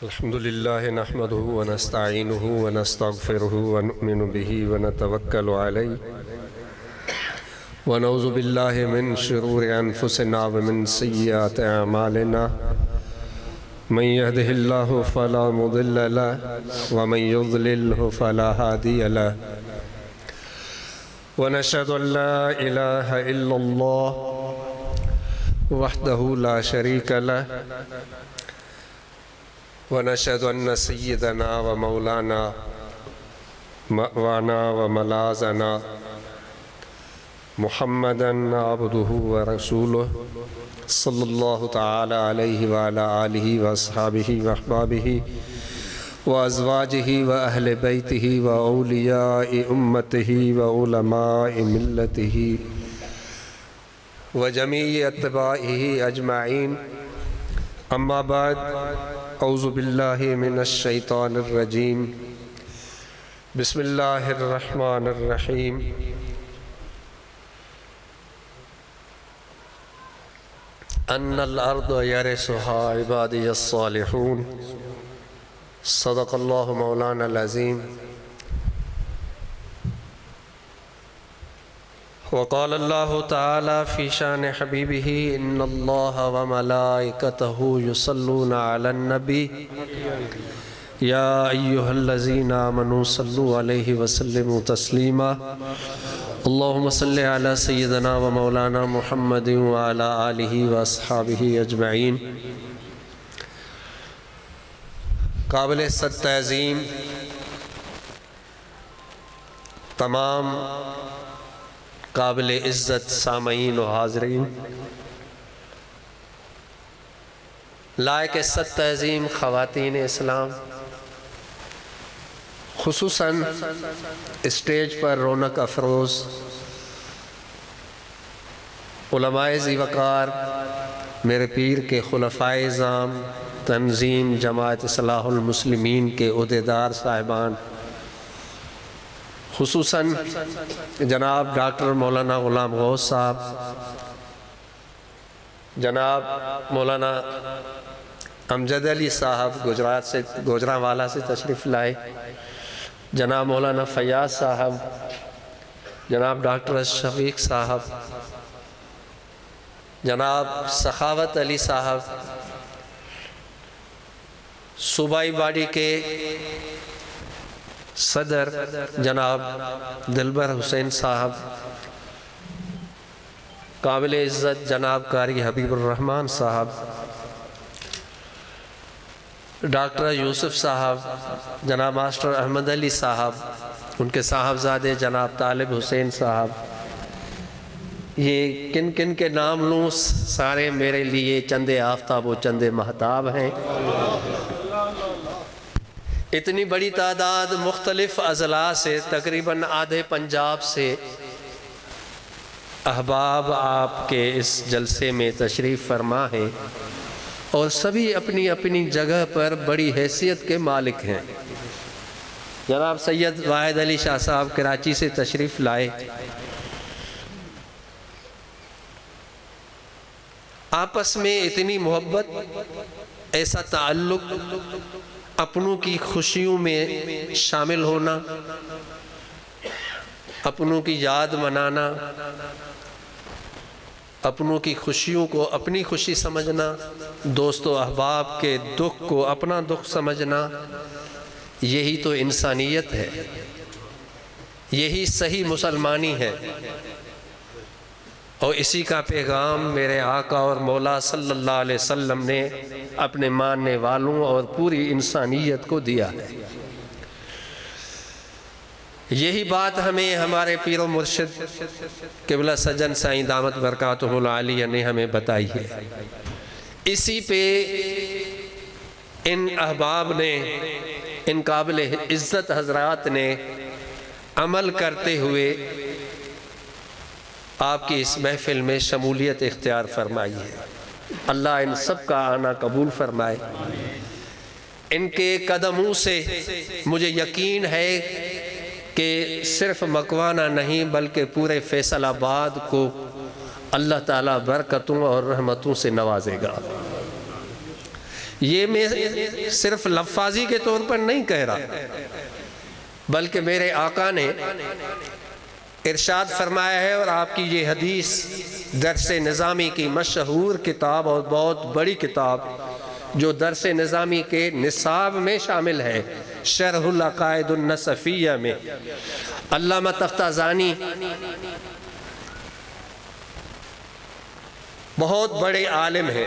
الحمد لله نحمده ونستعينه ونستغفره ونؤمن به ونتوكل عليه ونعوذ بالله من شرور أنفسنا ومن سيئات أعمالنا من يهده الله فلا مضل له ومن يضلله فلا هادي له ونشهد أن لا إله إلا الله وحده لا شريك له ونشهد أن سيدنا ومولانا مأوانا وملاذنا محمدًا عبده ورسوله صلى الله تعالى عليه وعلى آله وأصحابه وأحبابه وأزواجه وأهل بيته وأولياء أمته وعلماء ملته وجميع أتباعه أجمعين. أما بعد، أعوذ بالله من الشيطان الرجيم. بسم الله الرحمن الرحيم. أن الأرض يرثها عبادي الصالحون. صدق الله مولانا العظيم. وقال الله تعالى في شان حبيبه إن الله وملائكته يصلون على النبي يا أيها الذين آمنوا صلوا عليه وسلموا تسليما. اللهم صل على سيدنا ومولانا محمد وعلى آله وأصحابه أجمعين. قابل صد تعظیم تمام قابل عزت سامعین و حاضرین، لائق صد تعظیم خواتین اسلام، خصوصاً اسٹیج پر رونق افروز علماء ذی وقار، میرے پیر کے خلفائے اعظام، تنظیم جماعت اصلاح المسلمین کے عہدیدار صاحبان، خصوصاً جناب ڈاکٹر مولانا غلام غوث صاحب، جناب مولانا امجد علی صاحب گوجرانوالا سے تشریف لائے، جناب مولانا فیاض صاحب، جناب ڈاکٹر شفیق صاحب، جناب سخاوت علی صاحب، صوبائی باڈی کے صدر جناب دلبر حسین صاحب، قابل عزت جناب قاری حبیب الرحمن صاحب، ڈاکٹر یوسف صاحب، جناب ماسٹر احمد علی صاحب، ان کے صاحبزادے جناب طالب حسین صاحب. یہ کن کن کے نام لوں؟ سارے میرے لیے چند آفتاب و چند مہتاب ہیں. اتنی بڑی تعداد مختلف اضلاع سے، تقریباً آدھے پنجاب سے احباب آپ کے اس جلسے میں تشریف فرما ہیں، اور سبھی اپنی اپنی جگہ پر بڑی حیثیت کے مالک ہیں. جناب سید واحد علی شاہ صاحب کراچی سے تشریف لائے. آپس میں اتنی محبت، ایسا تعلق، اپنوں کی خوشیوں میں شامل ہونا، اپنوں کی یاد منانا، اپنوں کی خوشیوں کو اپنی خوشی سمجھنا، دوست و احباب کے دکھ کو اپنا دکھ سمجھنا، یہی تو انسانیت ہے، یہی صحیح مسلمانی ہے. اور اسی کا پیغام میرے آقا اور مولا صلی اللہ علیہ وسلم نے اپنے ماننے والوں اور پوری انسانیت کو دیا ہے. یہی بات ہمیں ہمارے پیر و مرشد قبلہ سجن سائیں دامت برکاتہ العالیہ نے ہمیں بتائی ہے. اسی پہ ان احباب نے، ان قابل عزت حضرات نے عمل کرتے ہوئے آپ کی اس محفل میں شمولیت اختیار فرمائی ہے. اللہ ان سب کا آنا قبول فرمائے. ان کے قدموں سے مجھے یقین ہے کہ صرف مکوانہ نہیں بلکہ پورے فیصل آباد کو اللہ تعالیٰ برکتوں اور رحمتوں سے نوازے گا. یہ میں صرف لفاظی کے طور پر نہیں کہہ رہا، بلکہ میرے آقا نے ارشاد فرمایا ہے، اور آپ کی یہ حدیث درس نظامی کی مشہور کتاب اور بہت بڑی کتاب جو درس نظامی کے نصاب میں شامل ہے، شرح العقائد النصفیہ میں علامہ تفتازانی بہت بڑے عالم ہیں،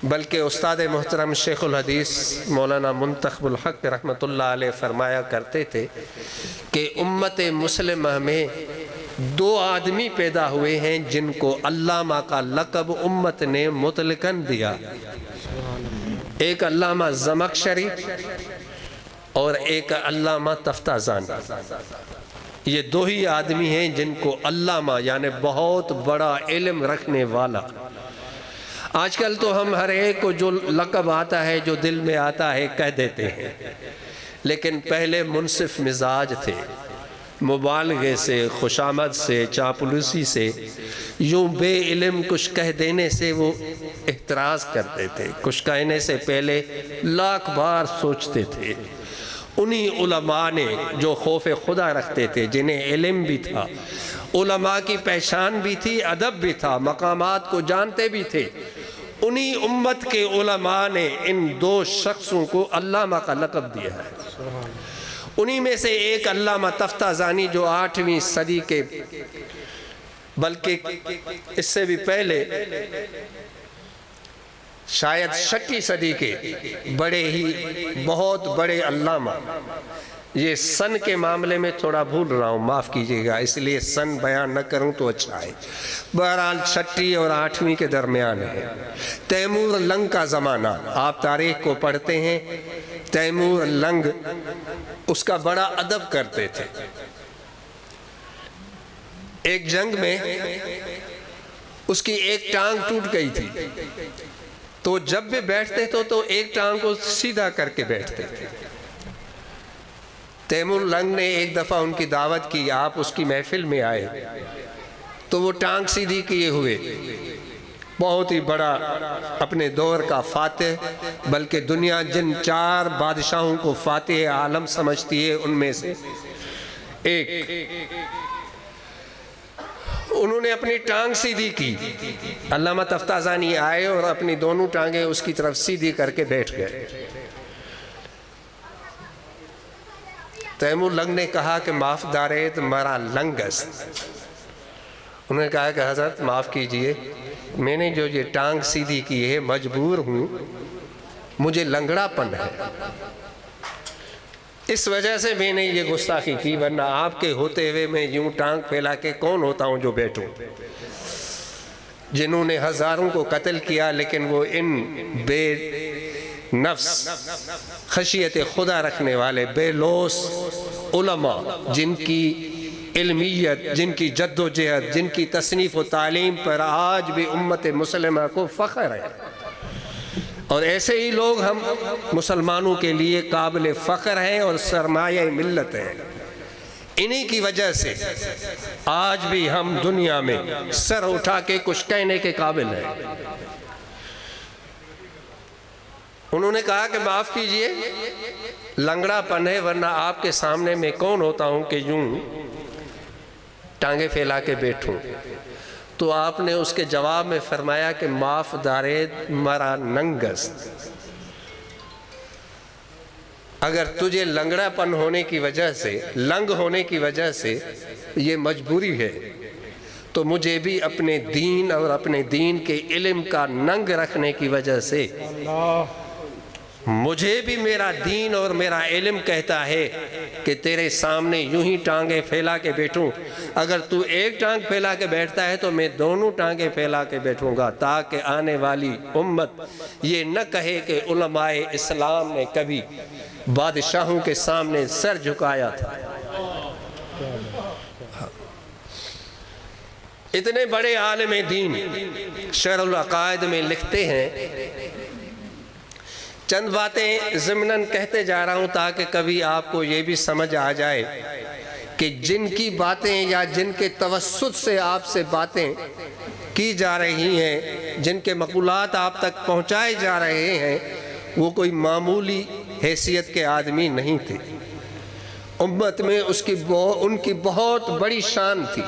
بلکہ استاد محترم شیخ الحدیث مولانا منتخب الحق رحمۃ اللہ علیہ فرمایا کرتے تھے کہ امت مسلمہ میں 2 آدمی پیدا ہوئے ہیں جن کو علامہ کا لقب امت نے مطلقاً دیا، ایک علامہ زمخشری اور ایک علامہ تفتازانی۔ یہ 2 ہی آدمی ہیں جن کو علامہ یعنی بہت بڑا علم رکھنے والا۔ آج کل تو ہم ہر ایک کو جو لقب آتا ہے، جو دل میں آتا ہے کہہ دیتے ہیں، لیکن پہلے منصف مزاج تھے، مبالغے سے، خوشامد سے، چاپلوسی سے، یوں بے علم کچھ کہہ دینے سے وہ احتراز کرتے تھے، کچھ کہنے سے پہلے لاکھ بار سوچتے تھے۔ انہی علماء نے جو خوف خدا رکھتے تھے، جنہیں علم بھی تھا، علماء کی پہچان بھی تھی، ادب بھی تھا، مقامات کو جانتے بھی تھے، انہی امت کے علماء نے ان 2 شخصوں کو علامہ کا لقب دیا ہے۔ انہی میں سے ایک علامہ تفتازانی جو 8ویں صدی کے، بلکہ اس سے بھی پہلے شاید 6 صدی کے بڑے ہی بہت بڑے علامہ، یہ سن کے معاملے میں تھوڑا بھول رہا ہوں، معاف کیجئے گا، اس لیے سن بیان نہ کروں تو اچھا ہے، بہرحال 6 اور 8ویں کے درمیان ہے۔ تیمور لنگ کا زمانہ، آپ تاریخ کو پڑھتے ہیں، تیمور لنگ اس کا بڑا ادب کرتے تھے۔ ایک جنگ میں اس کی ایک ٹانگ ٹوٹ گئی تھی، تو جب بھی بیٹھتے تو ایک ٹانگ کو سیدھا کر کے بیٹھتے تھے۔ تیمور لنگ نے ایک دفعہ ان کی دعوت کی، آپ اس کی محفل میں آئے تو وہ ٹانگ سیدھی کیے ہوئے، بہت ہی بڑا اپنے دور کا فاتح، بلکہ دنیا جن 4 بادشاہوں کو فاتح عالم سمجھتی ہے ان میں سے ایک، انہوں نے اپنی ٹانگ سیدھی کی۔ علامہ تفتازانی آئے اور اپنی دونوں ٹانگیں اس کی طرف سیدھی کر کے بیٹھ گئے۔ تیمور لنگ نے کہا کہ معاف دارید مرا لنگ است۔ انہوں نے کہا کہ حضرت معاف کیجئے، میں نے جو یہ ٹانگ سیدھی کی ہے مجبور ہوں، مجھے لنگڑا پن ہے، اس وجہ سے میں نے یہ گستاخی کی، ورنہ آپ کے ہوتے ہوئے میں یوں ٹانگ پھیلا کے کون ہوتا ہوں جو بیٹھوں۔ جنہوں نے ہزاروں کو قتل کیا، لیکن وہ ان بے نفس خشیت خدا رکھنے والے بے لوث علماء، جن کی علمیت، جن کی جد و جہد، جن کی تصنیف و تعلیم پر آج بھی امت مسلمہ کو فخر ہے، اور ایسے ہی لوگ ہم مسلمانوں کے لیے قابل فخر ہیں اور سرمایہ ملت ہیں۔ انہی کی وجہ سے آج بھی ہم دنیا میں سر اٹھا کے کچھ کہنے کے قابل ہیں۔ انہوں نے کہا کہ معاف کیجئے، لنگڑا پن ہے، ورنہ آپ کے سامنے میں کون ہوتا ہوں کہ یوں ٹانگیں پھیلا کے بیٹھوں۔ تو آپ نے اس کے جواب میں فرمایا کہ معاف دارید مرا ننگ است۔ اگر تجھے لنگڑا پن ہونے کی وجہ سے، لنگ ہونے کی وجہ سے یہ مجبوری ہے، تو مجھے بھی اپنے دین اور اپنے دین کے علم کا ننگ رکھنے کی وجہ سے، مجھے بھی میرا دین اور میرا علم کہتا ہے کہ تیرے سامنے یوں ہی ٹانگیں پھیلا کے بیٹھوں۔ اگر تو ایک ٹانگ پھیلا کے بیٹھتا ہے تو میں دونوں ٹانگیں پھیلا کے بیٹھوں گا، تاکہ آنے والی امت یہ نہ کہے کہ علماء اسلام نے کبھی بادشاہوں کے سامنے سر جھکایا تھا۔ اتنے بڑے عالم دین شرح العقائد میں لکھتے ہیں، چند باتیں ضمناً کہتے جا رہا ہوں تاکہ کبھی آپ کو یہ بھی سمجھ آ جائے کہ جن کی باتیں یا جن کے توسط سے آپ سے باتیں کی جا رہی ہیں، جن کے مقولات آپ تک پہنچائے جا رہے ہیں وہ کوئی معمولی حیثیت کے آدمی نہیں تھے، امت میں ان کی بہت بڑی شان تھی۔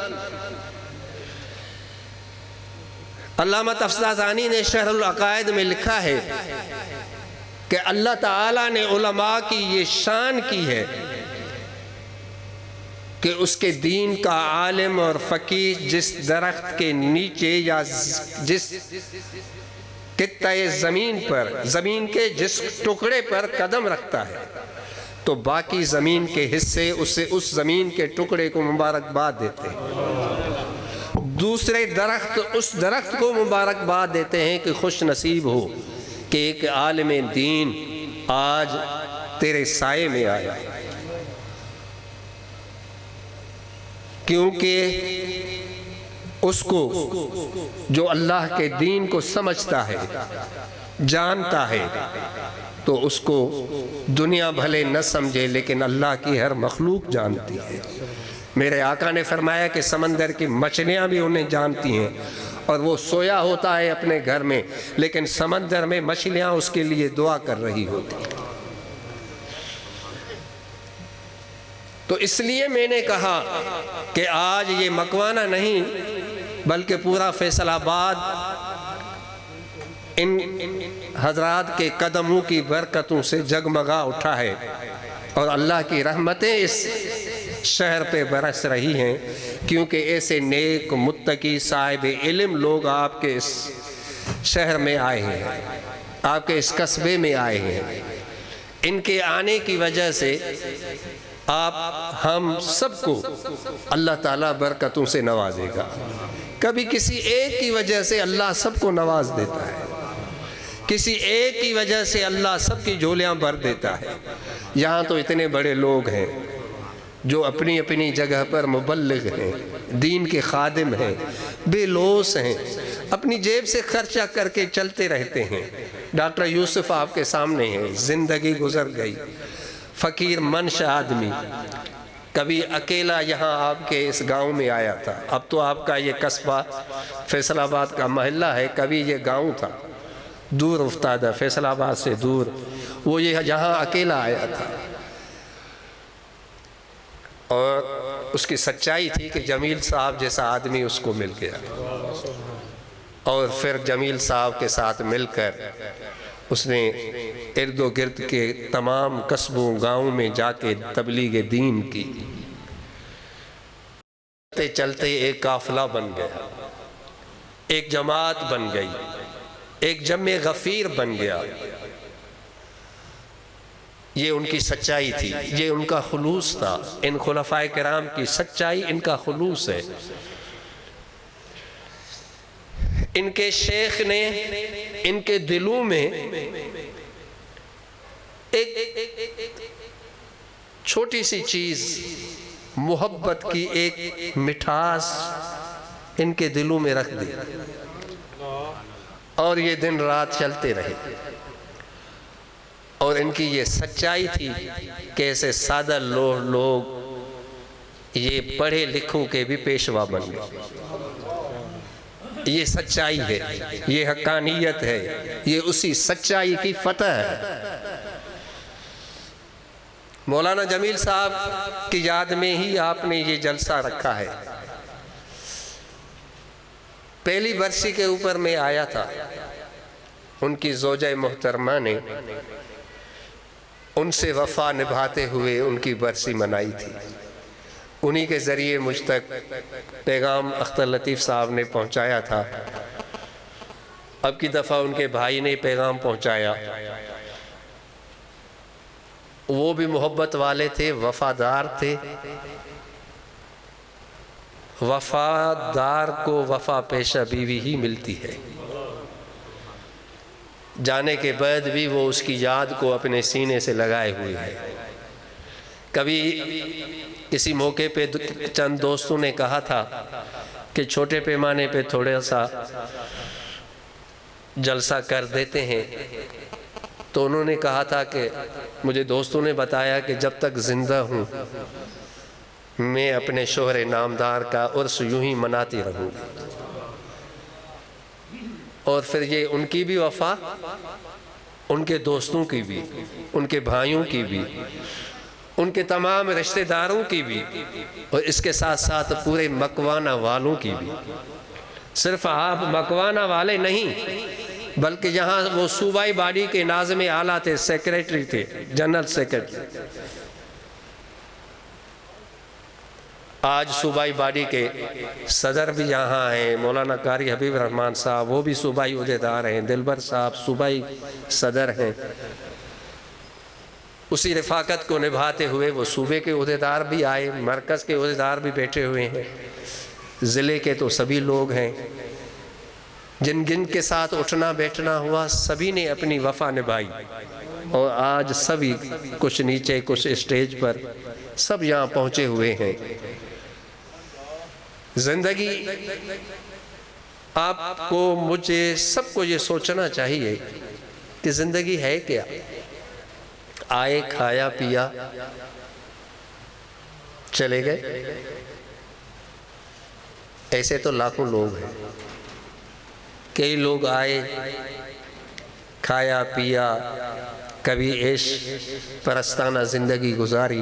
علامہ تفسیرانی نے شرح العقائد میں لکھا ہے کہ اللہ تعالیٰ نے علماء کی یہ شان کی ہے کہ اس کے دین کا عالم اور فقیہ جس درخت کے نیچے یا جس قطعے زمین کے جس ٹکڑے پر قدم رکھتا ہے تو باقی زمین کے حصے اسے اس زمین کے ٹکڑے کو مبارکباد دیتے ہیں، دوسرے درخت اس درخت کو مبارکباد دیتے ہیں کہ خوش نصیب ہو کہ ایک عالم دین آج تیرے سائے میں آیا، کیونکہ اس کو جو اللہ کے دین کو سمجھتا ہے، جانتا ہے، تو اس کو دنیا بھلے نہ سمجھے لیکن اللہ کی ہر مخلوق جانتی ہے۔ میرے آقا نے فرمایا کہ سمندر کی مچھلیاں بھی انہیں جانتی ہیں، اور وہ سویا ہوتا ہے اپنے گھر میں لیکن سمندر میں مچھلیاں اس کے لیے دعا کر رہی ہوتی ہیں۔ تو اس لیے میں نے کہا کہ آج یہ مکوانہ نہیں بلکہ پورا فیصل آباد ان حضرات کے قدموں کی برکتوں سے جگمگا اٹھا ہے، اور اللہ کی رحمتیں اس شہر پہ برس رہی ہیں، کیونکہ ایسے نیک متقی صاحب علم لوگ آپ کے اس شہر میں آئے ہیں، آپ کے اس قصبے میں آئے ہیں۔ ان کے آنے کی وجہ سے آپ ہم سب کو اللہ تعالیٰ برکتوں سے نوازے گا۔ کبھی کسی ایک کی وجہ سے اللہ سب کو نواز دیتا ہے، کسی ایک کی وجہ سے اللہ سب کی جھولیاں بھر دیتا ہے۔ یہاں تو اتنے بڑے لوگ ہیں جو اپنی اپنی جگہ پر مبلغ ہیں، دین کے خادم ہیں، بے لوث ہیں، اپنی جیب سے خرچہ کر کے چلتے رہتے ہیں۔ ڈاکٹر یوسف آپ کے سامنے ہیں، زندگی گزر گئی، فقیر منش آدمی، کبھی اکیلا یہاں آپ کے اس گاؤں میں آیا تھا، اب تو آپ کا یہ قصبہ فیصل آباد کا محلہ ہے، کبھی یہ گاؤں تھا دور افتادہ فیصل آباد سے دور، وہ یہاں اکیلا آیا تھا، اور اس کی سچائی تھی کہ جمیل صاحب جیسا آدمی اس کو مل گیا، اور پھر جمیل صاحب کے ساتھ مل کر اس نے ارد و گرد کے تمام قصبوں گاؤں میں جا کے تبلیغ دین کی۔ چلتے چلتے ایک قافلہ بن گیا، ایک جماعت بن گئی، ایک جمع غفیر بن گیا۔ یہ ان کی سچائی تھی، یہ ان کا خلوص تھا، ان خلفائے کرام کی سچائی ان کا خلوص ہے۔ ان کے شیخ نے ان کے دلوں میں ایک چھوٹی سی چیز، محبت کی ایک مٹھاس ان کے دلوں میں رکھ دی، اور یہ دن رات چلتے رہے۔ اور ان کی یہ سچائی تھی کہ ایسے سادہ لوگ یہ پڑھے لکھوں کے بھی پیشوا بن گئے۔ یہ سچائی ہے، یہ حقانیت ہے، یہ اسی سچائی کی فتح ہے۔ مولانا جمیل صاحب کی یاد میں ہی آپ نے یہ جلسہ رکھا ہے۔ پہلی برسی کے اوپر میں آیا تھا، ان کی زوجہ محترمہ نے ان سے وفا نبھاتے ہوئے ان کی برسی منائی تھی، انہی کے ذریعے مجھ تک پیغام اختر لطیف صاحب نے پہنچایا تھا۔ اب کی دفعہ ان کے بھائی نے پیغام پہنچایا، وہ بھی محبت والے تھے، وفادار تھے۔ وفادار کو وفا پیشہ بیوی ہی ملتی ہے، جانے کے بعد بھی وہ اس کی یاد کو اپنے سینے سے لگائے ہوئے ہیں۔ کبھی کسی موقع پہ چند دوستوں نے کہا تھا کہ چھوٹے پیمانے پہ تھوڑا سا جلسہ کر دیتے ہیں، تو انہوں نے کہا تھا کہ مجھے دوستوں نے بتایا کہ جب تک زندہ ہوں میں اپنے شوہر نامدار کا عرس یوں ہی مناتی رہوں گی۔ اور پھر یہ ان کی بھی وفا، ان کے دوستوں کی بھی، ان کے بھائیوں کی بھی، ان کے تمام رشتہ داروں کی بھی، اور اس کے ساتھ ساتھ پورے مکوانہ والوں کی بھی۔ صرف آپ مکوانہ والے نہیں بلکہ یہاں وہ صوبائی باڈی کے ناظم اعلیٰ تھے، سیکریٹری تھے، جنرل سیکریٹری۔ آج صوبائی باڈی کے صدر بھی یہاں ہیں، مولانا قاری حبیب الرحمن صاحب، وہ بھی صوبائی عہدیدار ہیں، دلبر صاحب صوبائی صدر ہیں۔ اسی رفاقت کو نبھاتے ہوئے وہ صوبے کے عہدیدار بھی آئے، مرکز کے عہدیدار بھی بیٹھے ہوئے ہیں، ضلع کے تو سبھی لوگ ہیں، جن جن کے ساتھ اٹھنا بیٹھنا ہوا سبھی نے اپنی وفا نبھائی، اور آج سبھی کچھ نیچے کچھ اسٹیج پر سب یہاں پہنچے ہوئے ہیں۔ زندگی آپ کو، مجھے، سب کو یہ سوچنا چاہیے کہ زندگی ہے کیا؟ آئے، کھایا پیا، چلے گئے؟ ایسے تو لاکھوں لوگ ہیں۔ کئی لوگ آئے، کھایا پیا، کبھی عیش پرستانہ زندگی گزاری،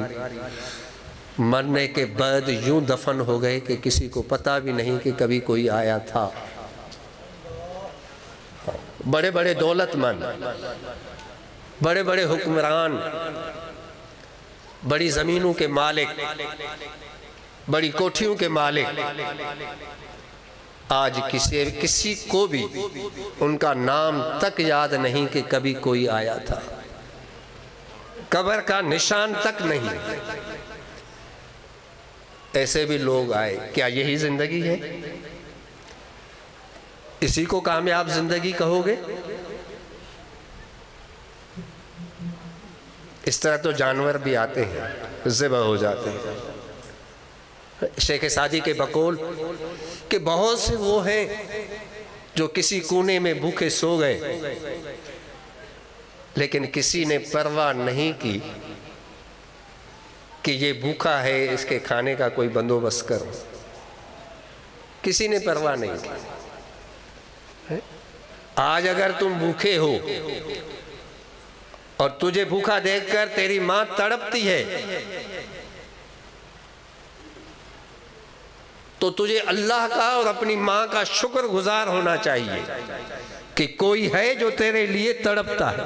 مرنے کے بعد یوں دفن ہو گئے کہ کسی کو پتہ بھی نہیں کہ کبھی کوئی آیا تھا۔ بڑے بڑے دولت مند، بڑے بڑے حکمران، بڑی زمینوں کے مالک، بڑی کوٹھیوں کے مالک، آج کسی کو بھی ان کا نام تک یاد نہیں کہ کبھی کوئی آیا تھا، قبر کا نشان تک نہیں۔ ایسے بھی لوگ آئے، کیا یہی زندگی ہے؟ اسی کو کامیاب زندگی کہو گے؟ اس طرح تو جانور بھی آتے ہیں، ذبح ہو جاتے ہیں۔ شیخ سعدی کے بقول کہ بہت سے وہ ہیں جو کسی کونے میں بھوکے سو گئے، لیکن کسی نے پرواہ نہیں کی کہ یہ بھوکا ہے، اس کے کھانے کا کوئی بندوبست کرو۔ کسی نے پرواہ نہیں کی۔ آج اگر تم بھوکے ہو اور تجھے بھوکا دیکھ کر تیری ماں تڑپتی ہے تو تجھے اللہ کا اور اپنی ماں کا شکر گزار ہونا چاہیے کہ کوئی ہے جو تیرے لیے تڑپتا ہے،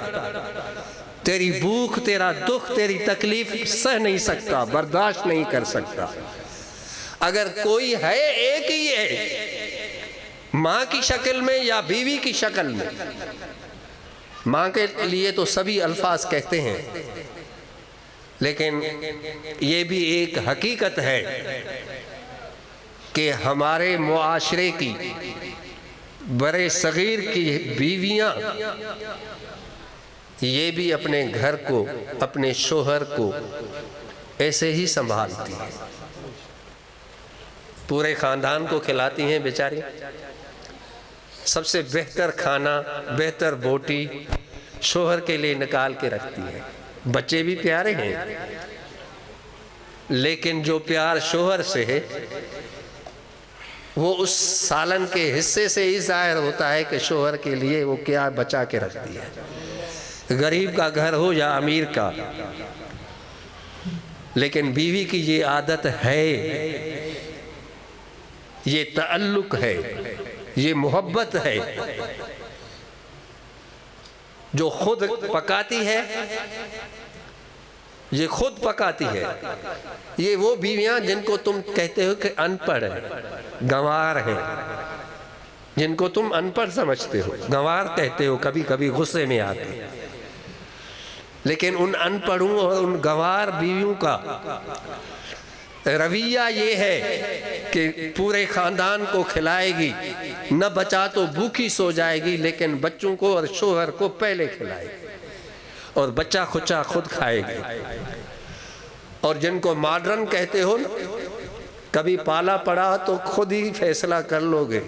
تیری بھوک، تیرا دکھ، تیری تکلیف سہ نہیں سکتا، برداشت نہیں کر سکتا۔ اگر کوئی ہے، ایک ہی ہے، ماں کی شکل میں یا بیوی کی شکل میں۔ ماں کے لیے تو سبھی الفاظ کہتے ہیں، لیکن یہ بھی ایک حقیقت ہے کہ ہمارے معاشرے کی، بڑے صغیر کی بیویاں یہ بھی اپنے گھر کو، اپنے شوہر کو ایسے ہی سنبھالتی ہیں، پورے خاندان کو کھلاتی ہیں بیچاری۔ سب سے بہتر کھانا، بہتر بوٹی شوہر کے لیے نکال کے رکھتی ہے۔ بچے بھی پیارے ہیں، لیکن جو پیار شوہر سے ہے وہ اس سالن کے حصے سے ہی ظاہر ہوتا ہے کہ شوہر کے لیے وہ کیا بچا کے رکھتی ہے، غریب کا گھر ہو یا امیر کا۔ لیکن بیوی کی یہ عادت ہے، یہ تعلق ہے، یہ محبت ہے، جو خود پکاتی ہے، یہ خود پکاتی ہے۔ یہ وہ بیویاں جن کو تم کہتے ہو کہ ان پڑھ ہیں، گنوار ہیں، جن کو تم ان پڑھ سمجھتے ہو، گنوار کہتے ہو، کبھی کبھی غصے میں آتے ہیں۔ لیکن ان ان پڑھوں اور ان گنوار بیویوں کا رویہ یہ ہے کہ پورے خاندان کو کھلائے گی، نہ بچا تو بھوکی سو جائے گی، لیکن بچوں کو اور شوہر کو پہلے کھلائے گی، اور بچہ خچا خود کھائے گی۔ اور جن کو ماڈرن کہتے ہو، کبھی پالا پڑا تو خود ہی فیصلہ کر لو گے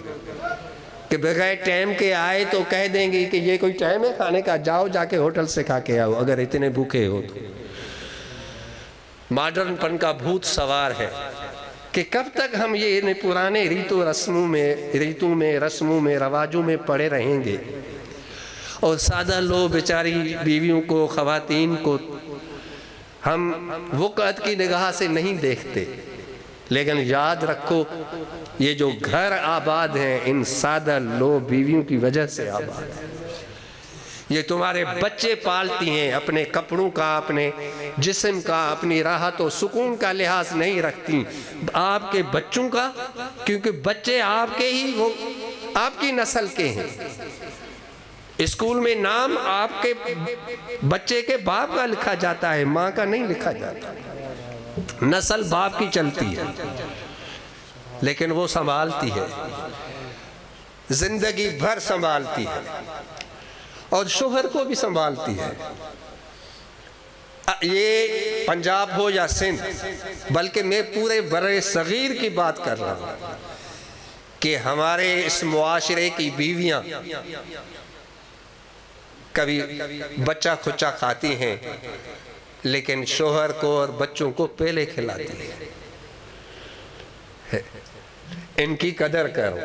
کہ بغیر ٹائم کے آئے تو کہہ دیں گی کہ یہ کوئی ٹائم ہے کھانے کا، جاؤ جا کے ہوٹل سے کھا کے آؤ اگر اتنے بھوکے ہو تو۔ ماڈرن پن کا بھوت سوار ہے کہ کب تک ہم یہ پرانے ریتوں میں رسموں میں رواجوں میں پڑے رہیں گے، اور سادہ لوگ بیچاری بیویوں کو، خواتین کو ہم وقت کی نگاہ سے نہیں دیکھتے۔ لیکن یاد رکھو، یہ جو گھر آباد ہیں ان سادہ لوگ بیویوں کی وجہ سے آباد ہیں۔ یہ تمہارے بچے پالتی ہیں، اپنے کپڑوں کا، اپنے جسم کا، اپنی راحت و سکون کا لحاظ نہیں رکھتی، آپ کے بچوں کا، کیونکہ بچے آپ کے ہی، وہ آپ کی نسل کے ہیں۔ اسکول میں نام آپ کے بچے کے باپ کا لکھا جاتا ہے، ماں کا نہیں لکھا جاتا۔ نسل باپ کی چلتی ہے، لیکن وہ سنبھالتی ہے، زندگی بھر سنبھالتی ہے، اور شوہر کو بھی سنبھالتی ہے۔ یہ پنجاب ہو یا سندھ، بلکہ میں پورے برِ صغیر کی بات کر رہا ہوں کہ ہمارے اس معاشرے کی بیویاں کبھی بچہ کھچا کھاتی ہیں، لیکن شوہر کو اور بچوں کو پہلے کھلاتی ہیں۔ ان کی قدر کرو،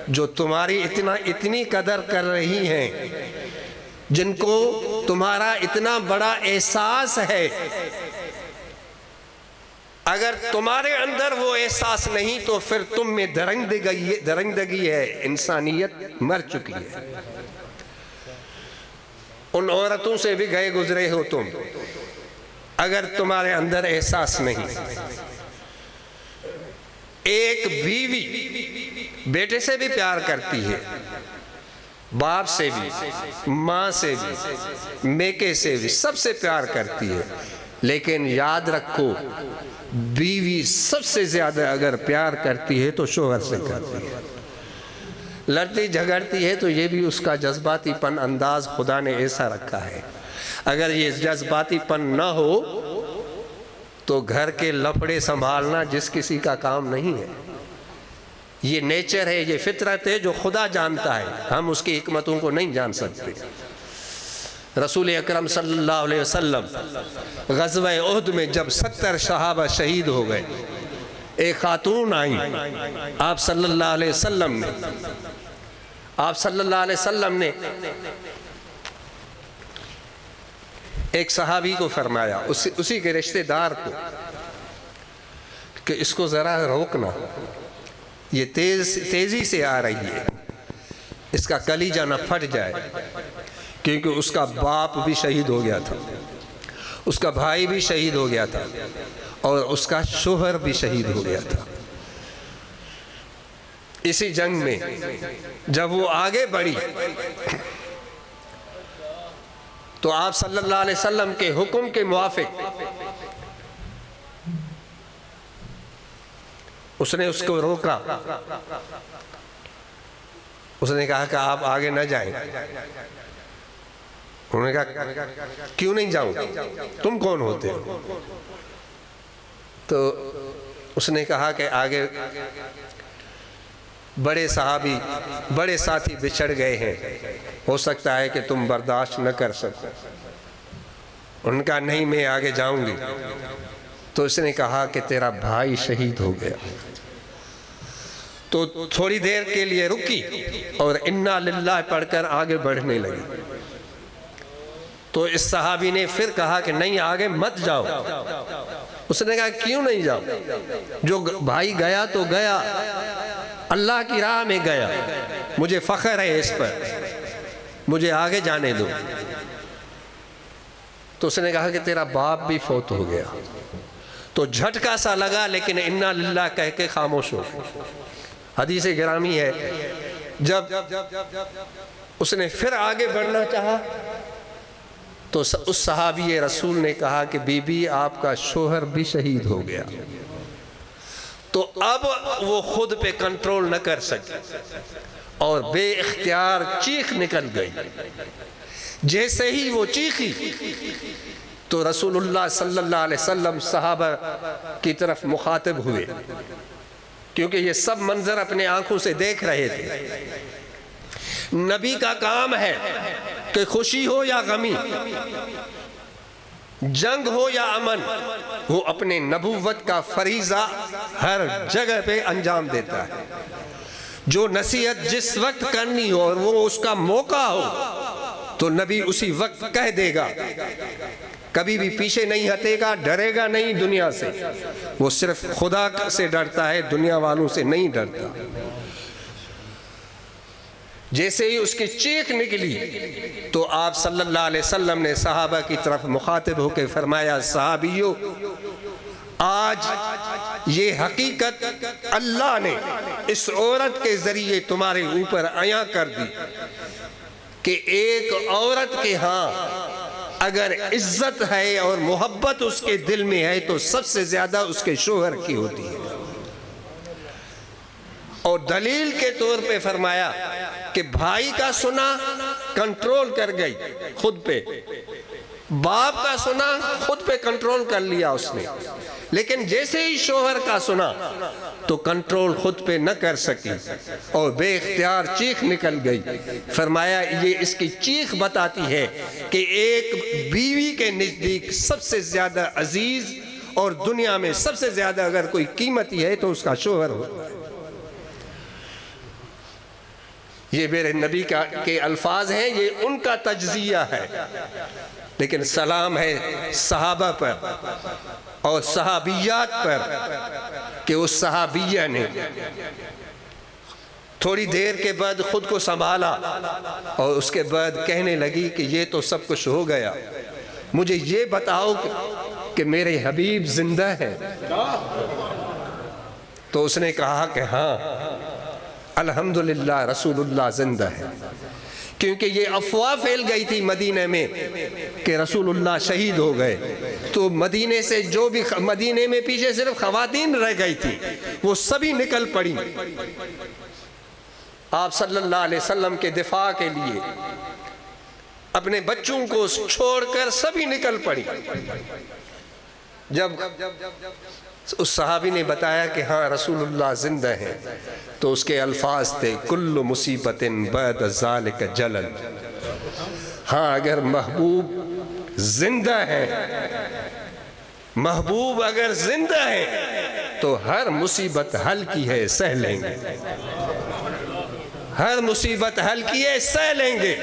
جو تمہاری اتنی قدر کر رہی ہیں، جن کو تمہارا اتنا بڑا احساس ہے۔ اگر تمہارے اندر وہ احساس نہیں تو پھر تم میں درندگی ہے، انسانیت مر چکی ہے۔ ان عورتوں سے بھی گئے گزرے ہو تم، اگر تمہارے اندر احساس نہیں۔ ایک بیوی بیٹے سے بھی پیار کرتی ہے، باپ سے بھی، ماں سے بھی، میکے سے بھی، سب سے پیار کرتی ہے، لیکن یاد رکھو بیوی سب سے زیادہ اگر پیار کرتی ہے تو شوہر سے کرتی ہے۔ لڑتی جھگڑتی ہے تو یہ بھی اس کا جذباتی پن انداز خدا نے ایسا رکھا ہے۔ اگر یہ جذباتی پن نہ ہو تو گھر کے لفڑے سنبھالنا جس کسی کا کام نہیں ہے۔ یہ نیچر ہے، یہ فطرت ہے جو خدا جانتا ہے، ہم اس کی حکمتوں کو نہیں جان سکتے۔ رسول اکرم صلی اللہ علیہ وسلم غزوہ احد میں جب 70 صحابہ شہید ہو گئے، ایک خاتون آئیں، آپ صلی اللہ علیہ وسلم نے ایک صحابی کو فرمایا، اسی کے رشتہ دار کو، کہ اس کو ذرا روکنا، یہ تیزی سے آ رہی ہے، اس کا کلیجہ نہ پھٹ جائے، کیونکہ اس کا باپ بھی شہید ہو گیا تھا، اس کا بھائی بھی شہید ہو گیا تھا، اور اس کا شوہر بھی شہید ہو گیا تھا۔ اسی جنگ میں جب وہ آگے بڑھی تو آپ صلی اللہ علیہ وسلم کے حکم کے موافق اس نے اس کو روکا، اس نے کہا کہ آپ آگے نہ جائیں۔ انہوں نے کہا کیوں نہیں جاؤں، تم کون ہوتے ہو؟ تو اس نے کہا کہ آگے بڑے صحابی، بڑے ساتھی بچھڑ گئے ہیں، ہو سکتا ہے کہ تم برداشت نہ کر سکو۔ ان کا نہیں، میں آگے جاؤں گی۔ تو اس نے کہا کہ تیرا بھائی شہید ہو گیا۔ تو تھوڑی دیر کے لیے رکی اور انا للہ پڑھ کر آگے بڑھنے لگی۔ تو اس صحابی نے پھر کہا کہ نہیں، آگے مت جاؤ۔ اس نے کہا کیوں نہیں جاؤ؟ جو بھائی گیا تو گیا، اللہ کی راہ میں گیا، مجھے فخر ہے اس پر، مجھے آگے جانے دو۔ تو اس نے کہا کہ تیرا باپ بھی فوت ہو گیا۔ تو جھٹکا سا لگا، لیکن انا للہ کہہ کے خاموش ہو۔ حدیث گرامی ہے، جب اس نے پھر آگے بڑھنا چاہا تو اس صحابی رسول نے کہا کہ بی بی آپ کا شوہر بھی شہید ہو گیا۔ تو اب وہ خود پہ کنٹرول نہ کر سکے اور بے اختیار چیخ نکل گئی۔ جیسے ہی وہ چیخی تو رسول اللہ صلی اللہ علیہ وسلم صحابہ کی طرف مخاطب ہوئے، کیونکہ یہ سب منظر اپنے آنکھوں سے دیکھ رہے تھے۔ نبی کا کام ہے کہ خوشی ہو یا غمی، جنگ ہو یا امن، وہ اپنے نبوت کا فریضہ ہر جگہ پہ انجام دیتا ہے۔ جو نصیحت جس وقت کرنی ہو اور وہ اس کا موقع ہو تو نبی اسی وقت کہہ دے گا، کبھی بھی پیچھے نہیں ہٹے گا، ڈرے گا نہیں دنیا سے، وہ صرف خدا سے ڈرتا ہے، دنیا والوں سے نہیں ڈرتا۔ جیسے ہی اس کی چیخ نکلی تو آپ صلی اللہ علیہ وسلم نے صحابہ کی طرف مخاطب ہو کے فرمایا، صحابیو، آج یہ حقیقت اللہ نے اس عورت کے ذریعے تمہارے اوپر عیاں کر دی کہ ایک عورت کے ہاں اگر عزت ہے اور محبت اس کے دل میں ہے تو سب سے زیادہ اس کے شوہر کی ہوتی ہے۔ اور دلیل کے طور پہ فرمایا کہ بھائی کا سنا کنٹرول کر گئی خود پہ، باپ کا سنا خود پہ کنٹرول کر لیا اس نے، لیکن جیسے ہی شوہر کا سنا تو کنٹرول خود پہ نہ کر سکی اور بے اختیار چیخ نکل گئی۔ فرمایا یہ اس کی چیخ بتاتی ہے کہ ایک بیوی کے نزدیک سب سے زیادہ عزیز اور دنیا میں سب سے زیادہ اگر کوئی قیمتی ہے تو اس کا شوہر ہو۔ یہ میرے نبی کے الفاظ ہیں، یہ ان کا تجزیہ ہے، لیکن سلام ہے صحابہ پر اور صحابیات پر کہ اس صحابیہ نے تھوڑی دیر کے بعد خود کو سنبھالا اور اس کے بعد کہنے لگی کہ یہ تو سب کچھ ہو گیا، مجھے یہ بتاؤ کہ میرے حبیب زندہ ہے؟ تو اس نے کہا کہ ہاں الحمدللہ رسول اللہ زندہ ہے، کیونکہ یہ افواہ پھیل گئی تھی مدینہ میں کہ رسول اللہ شہید ہو گئے، تو مدینے سے جو بھی مدینے میں پیچھے صرف خواتین رہ گئی تھی وہ سبھی نکل پڑی آپ صلی اللہ علیہ وسلم کے دفاع کے لیے، اپنے بچوں کو چھوڑ کر سبھی نکل پڑی۔ جب اس صحابی نے بتایا کہ ہاں رسول اللہ زندہ ہیں تو اس کے الفاظ تھے، کل مصیبت بعد ذالک جلل۔ ہاں اگر محبوب زندہ ہے، محبوب اگر زندہ ہے تو ہر مصیبت حل کی ہے، سہ لیں گے، ہر مصیبت حل کی ہے، سہ لیں گے۔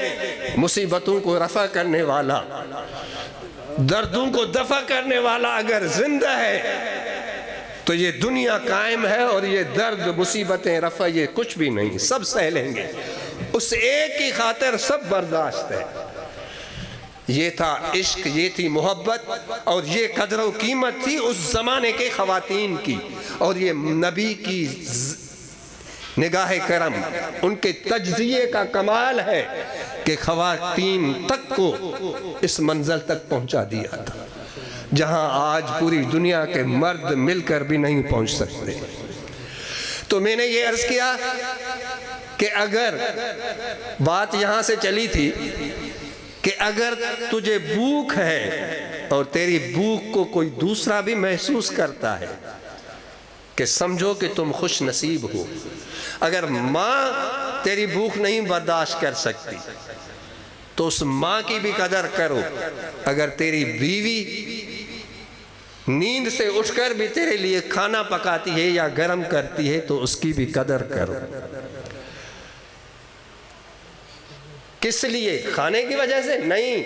مصیبتوں کو رفع کرنے والا، دردوں کو دفع کرنے والا اگر زندہ ہے تو یہ دنیا قائم ہے، اور یہ درد مصیبتیں رفع یہ کچھ بھی نہیں، سب سہ لیں گے، اس ایک کی خاطر سب برداشت ہے۔ یہ تھا عشق، یہ تھی محبت، اور یہ قدر و قیمت تھی اس زمانے کے خواتین کی، اور یہ نبی کی نگاہ کرم، ان کے تجزیے کا کمال ہے کہ خواتین تک کو اس منزل تک پہنچا دیا تھا جہاں آج پوری دنیا کے مرد مل کر بھی نہیں پہنچ سکتے۔ تو میں نے یہ عرض کیا کہ اگر بات یہاں سے چلی تھی کہ اگر تجھے بھوک ہے اور تیری بھوک کو کوئی دوسرا بھی محسوس کرتا ہے کہ سمجھو کہ تم خوش نصیب ہو۔ اگر ماں تیری بھوک نہیں برداشت کر سکتی تو اس ماں کی بھی قدر کرو، اگر تیری بیوی نیند سے اٹھ کر بھی تیرے لیے کھانا پکاتی ہے یا گرم کرتی ہے تو اس کی بھی قدر کرو۔ کس لیے؟ کھانے کی وجہ سے نہیں،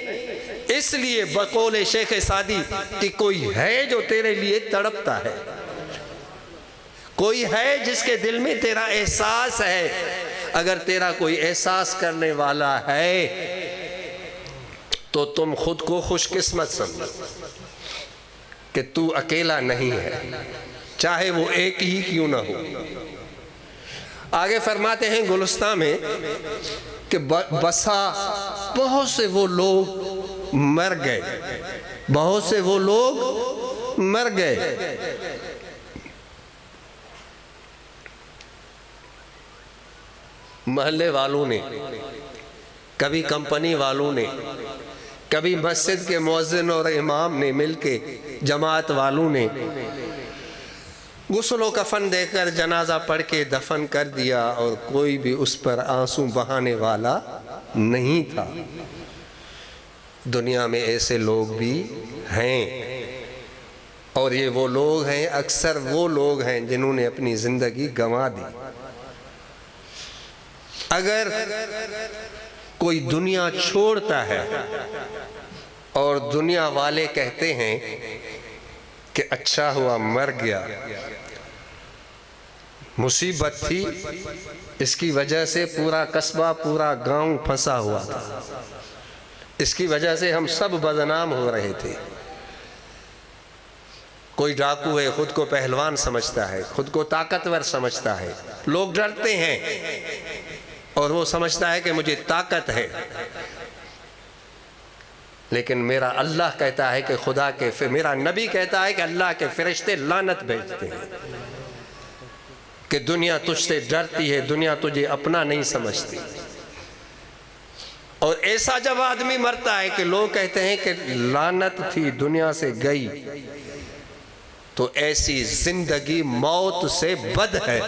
اس لیے بقول شیخ سعدی کہ کوئی ہے جو تیرے لیے تڑپتا ہے، کوئی ہے جس کے دل میں تیرا احساس ہے۔ اگر تیرا کوئی احساس کرنے والا ہے تو تم خود کو خوش قسمت سمجھو کہ تو اکیلا نہیں ہے، چاہے وہ ایک ہی کیوں نہ ہو۔ آگے فرماتے ہیں گلستان میں کہ بسا بہت سے وہ لوگ مر گئے، بہت سے وہ لوگ مر گئے، محلے والوں نے، کبھی کمپنی والوں نے، کبھی مسجد کے مؤذن اور امام نے مل کے، جماعت والوں نے غسل و کفن دے کر جنازہ پڑھ کے دفن کر دیا، اور کوئی بھی اس پر آنسو بہانے والا نہیں تھا۔ دنیا میں ایسے لوگ بھی ہیں، اور یہ وہ لوگ ہیں، اکثر وہ لوگ ہیں جنہوں نے اپنی زندگی گنوا دی۔ اگر کوئی دنیا چھوڑتا ہے اور دنیا والے کہتے ہیں کہ اچھا ہوا مر گیا، مصیبت تھی، اس کی وجہ سے پورا قصبہ پورا گاؤں پھنسا ہوا تھا، اس کی وجہ سے ہم سب بدنام ہو رہے تھے۔ کوئی ڈاکو ہے، خود کو پہلوان سمجھتا ہے، خود کو طاقتور سمجھتا ہے، لوگ ڈرتے ہیں اور وہ سمجھتا ہے کہ مجھے طاقت ہے، لیکن میرا اللہ کہتا ہے کہ میرا نبی کہتا ہے کہ اللہ کے فرشتے لعنت بھیجتے ہیں کہ دنیا تجھ سے ڈرتی ہے، دنیا تجھے اپنا نہیں سمجھتی۔ اور ایسا جب آدمی مرتا ہے کہ لوگ کہتے ہیں کہ لعنت تھی، دنیا سے گئی، تو ایسی زندگی موت سے بد ہے،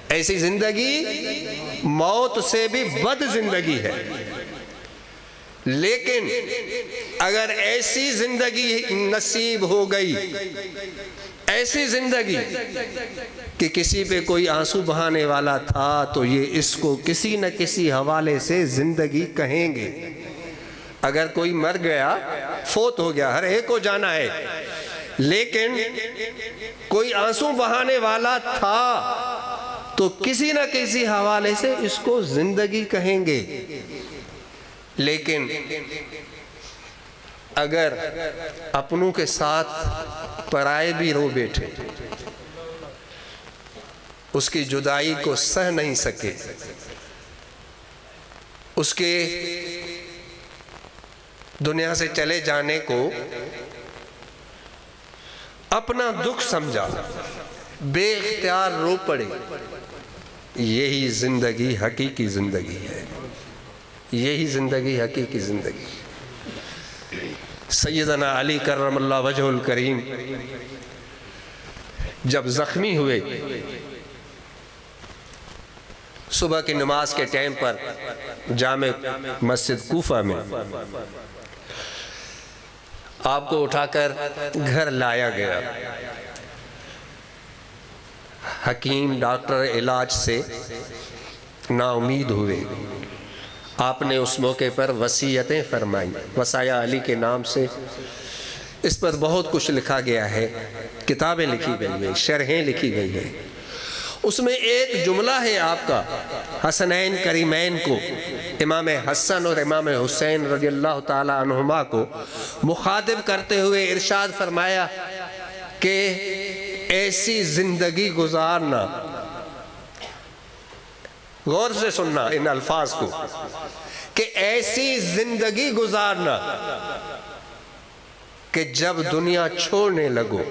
ایسی زندگی موت سے بھی بد زندگی ہے۔ لیکن اگر ایسی زندگی نصیب ہو گئی، ایسی زندگی کہ کسی پہ کوئی آنسو بہانے والا تھا، تو یہ اس کو کسی نہ کسی حوالے سے زندگی کہیں گے۔ اگر کوئی مر گیا، فوت ہو گیا، ہر ایک کو جانا ہے، لیکن کوئی آنسو بہانے والا تھا تو کسی نہ کسی حوالے سے اس کو زندگی کہیں گے۔ لیکن اگر اپنوں کے ساتھ پرائے بھی رو بیٹھے، اس کی جدائی کو سہ نہیں سکے، اس کے دنیا سے چلے جانے کو اپنا دکھ سمجھا، بے اختیار رو پڑے، یہی زندگی حقیقی زندگی ہے، یہی زندگی حقیقی زندگی۔ سیدنا علی کرم اللہ وجہ الکریم جب زخمی ہوئے، صبح کی نماز کے ٹائم پر جامع مسجد کوفہ میں آپ کو اٹھا کر گھر لایا گیا۔ حکیم ڈاکٹر علاج سے نا امید ہوئے، آپ نے اس موقع پر وصیتیں فرمائی، وصایا علی کے نام سے۔ اس پر بہت کچھ لکھا گیا ہے، کتابیں لکھی گئی ہیں، شرحیں لکھی گئی ہیں۔ اس میں ایک جملہ ہے آپ کا، حسنین کریمین کو، امام حسن اور امام حسین رضی اللہ تعالی عنہما کو مخاطب کرتے ہوئے ارشاد فرمایا کہ ایسی زندگی گزارنا، غور سے سننا ان الفاظ کو، کہ ایسی زندگی گزارنا کہ جب دنیا چھوڑنے لگو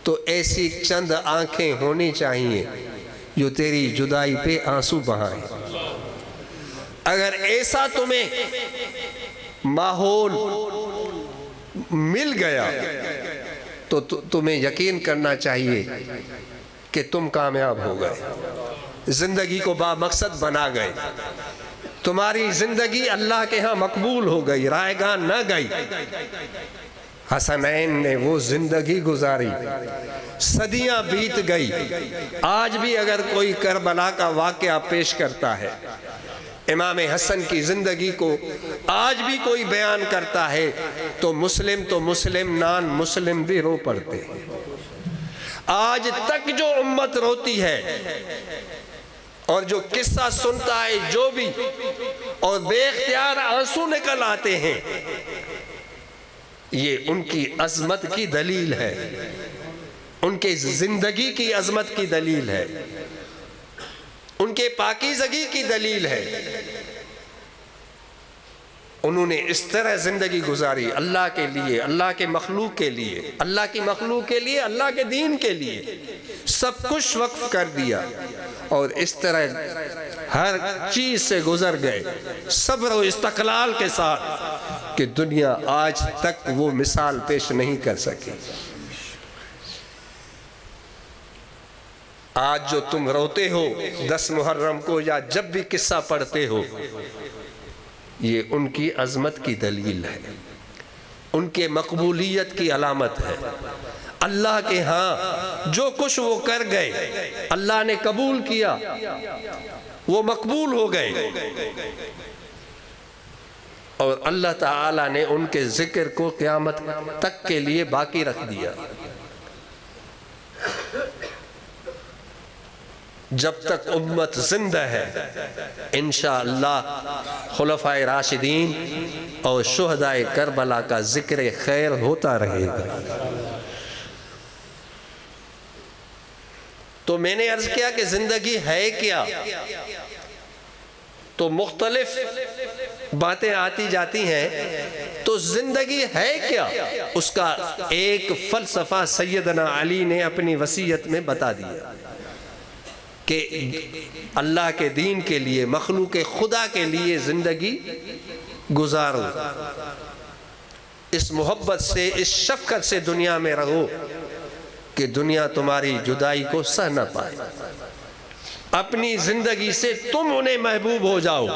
تو ایسی چند آنکھیں ہونی چاہیے جو تیری جدائی پہ آنسو بہائیں۔ اگر ایسا تمہیں ماحول مل گیا تو تمہیں یقین کرنا چاہیے کہ تم کامیاب ہو گئے، زندگی کو با مقصد بنا گئے، تمہاری زندگی اللہ کے ہاں مقبول ہو گئی، رائے گاہ نہ گئی۔ حسنین نے وہ زندگی گزاری، صدیاں بیت گئی۔ آج بھی اگر کوئی کربلا کا واقعہ پیش کرتا ہے، امام حسن کی زندگی کو آج بھی کوئی بیان کرتا ہے، تو مسلم نان مسلم بھی رو پڑتے ہیں۔ آج تک جو امت روتی ہے اور جو قصہ سنتا ہے جو بھی، اور بے اختیار آنسو نکل آتے ہیں، یہ ان کی عظمت کی دلیل ہے، ان کے زندگی کی عظمت کی دلیل ہے، ان کے پاکیزگی کی دلیل ہے۔ انہوں نے اس طرح زندگی گزاری اللہ کے لیے، اللہ کے مخلوق کے لیے، اللہ کی مخلوق کے لیے، اللہ کے دین کے لیے سب کچھ وقف کر دیا، اور اس طرح ہر چیز سے گزر گئے صبر و استقلال کے ساتھ کہ دنیا آج تک وہ مثال پیش نہیں کر سکی۔ آج جو تم روتے ہو 10 محرم کو یا جب بھی قصہ پڑھتے ہو، یہ ان کی عظمت کی دلیل ہے، ان کے مقبولیت کی علامت ہے۔ اللہ کے ہاں جو کچھ وہ کر گئے اللہ نے قبول کیا، وہ مقبول ہو گئے، اور اللہ تعالیٰ نے ان کے ذکر کو قیامت تک کے لیے باقی رکھ دیا۔ جب تک امت زندہ ہے انشاءاللہ خلفائے راشدین اور شہدائے کربلا کا ذکر خیر ہوتا رہے گا۔ تو میں نے عرض کیا کہ زندگی ہے کیا؟ تو مختلف باتیں آتی جاتی ہیں، تو زندگی ہے کیا؟ اس کا ایک فلسفہ سیدنا علی نے اپنی وصیت میں بتا دیا کہ اللہ کے دین کے لیے، مخلوق خدا کے لیے زندگی گزارو، اس محبت سے، اس شفقت سے دنیا میں رہو کہ دنیا تمہاری جدائی کو سہ نہ پائے، اپنی زندگی سے تم انہیں محبوب ہو جاؤ۔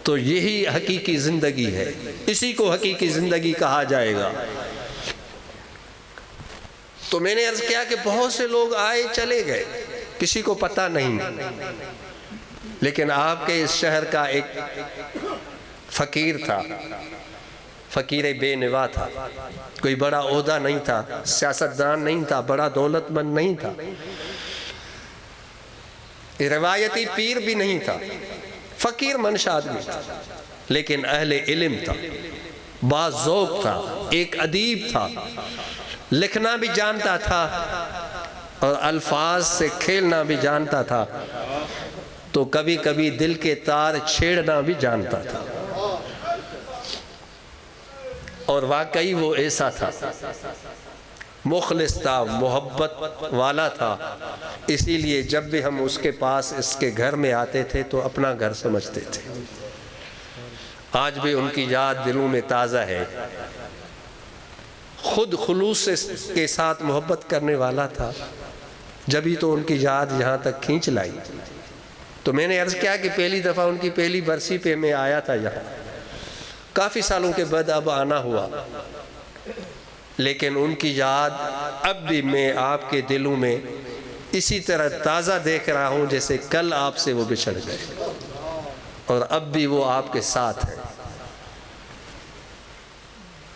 تو یہی حقیقی زندگی ہے، اسی کو حقیقی زندگی کہا جائے گا۔ تو میں نے عرض کیا کہ بہت سے لوگ آئے چلے گئے، کسی کو پتہ نہیں، لیکن آپ کے اس شہر کا ایک فقیر تھا، فقیر بے نوا تھا، کوئی بڑا عہدہ نہیں تھا، سیاستدان نہیں تھا، بڑا دولت مند نہیں تھا، روایتی پیر بھی نہیں تھا، فقیر منش آدمی تھا، لیکن اہل علم تھا، با ذوق تھا، ایک ادیب تھا، لکھنا بھی جانتا تھا اور الفاظ سے کھیلنا بھی جانتا تھا، تو کبھی کبھی دل کے تار چھیڑنا بھی جانتا تھا، اور واقعی وہ ایسا تھا، مخلص تھا، محبت والا تھا، اسی لیے جب بھی ہم اس کے پاس، اس کے گھر میں آتے تھے تو اپنا گھر سمجھتے تھے۔ آج بھی ان کی یاد دلوں میں تازہ ہے، خود خلوص کے ساتھ محبت کرنے والا تھا، جبھی تو ان کی یاد یہاں تک کھینچ لائی۔ تو میں نے عرض کیا کہ پہلی دفعہ ان کی پہلی برسی پہ میں آیا تھا یہاں، کافی سالوں کے بعد اب آنا ہوا، لیکن ان کی یاد اب بھی میں آپ کے دلوں میں اسی طرح تازہ دیکھ رہا ہوں جیسے کل آپ سے وہ بچھڑ گئے، اور اب بھی وہ آپ کے ساتھ ہیں۔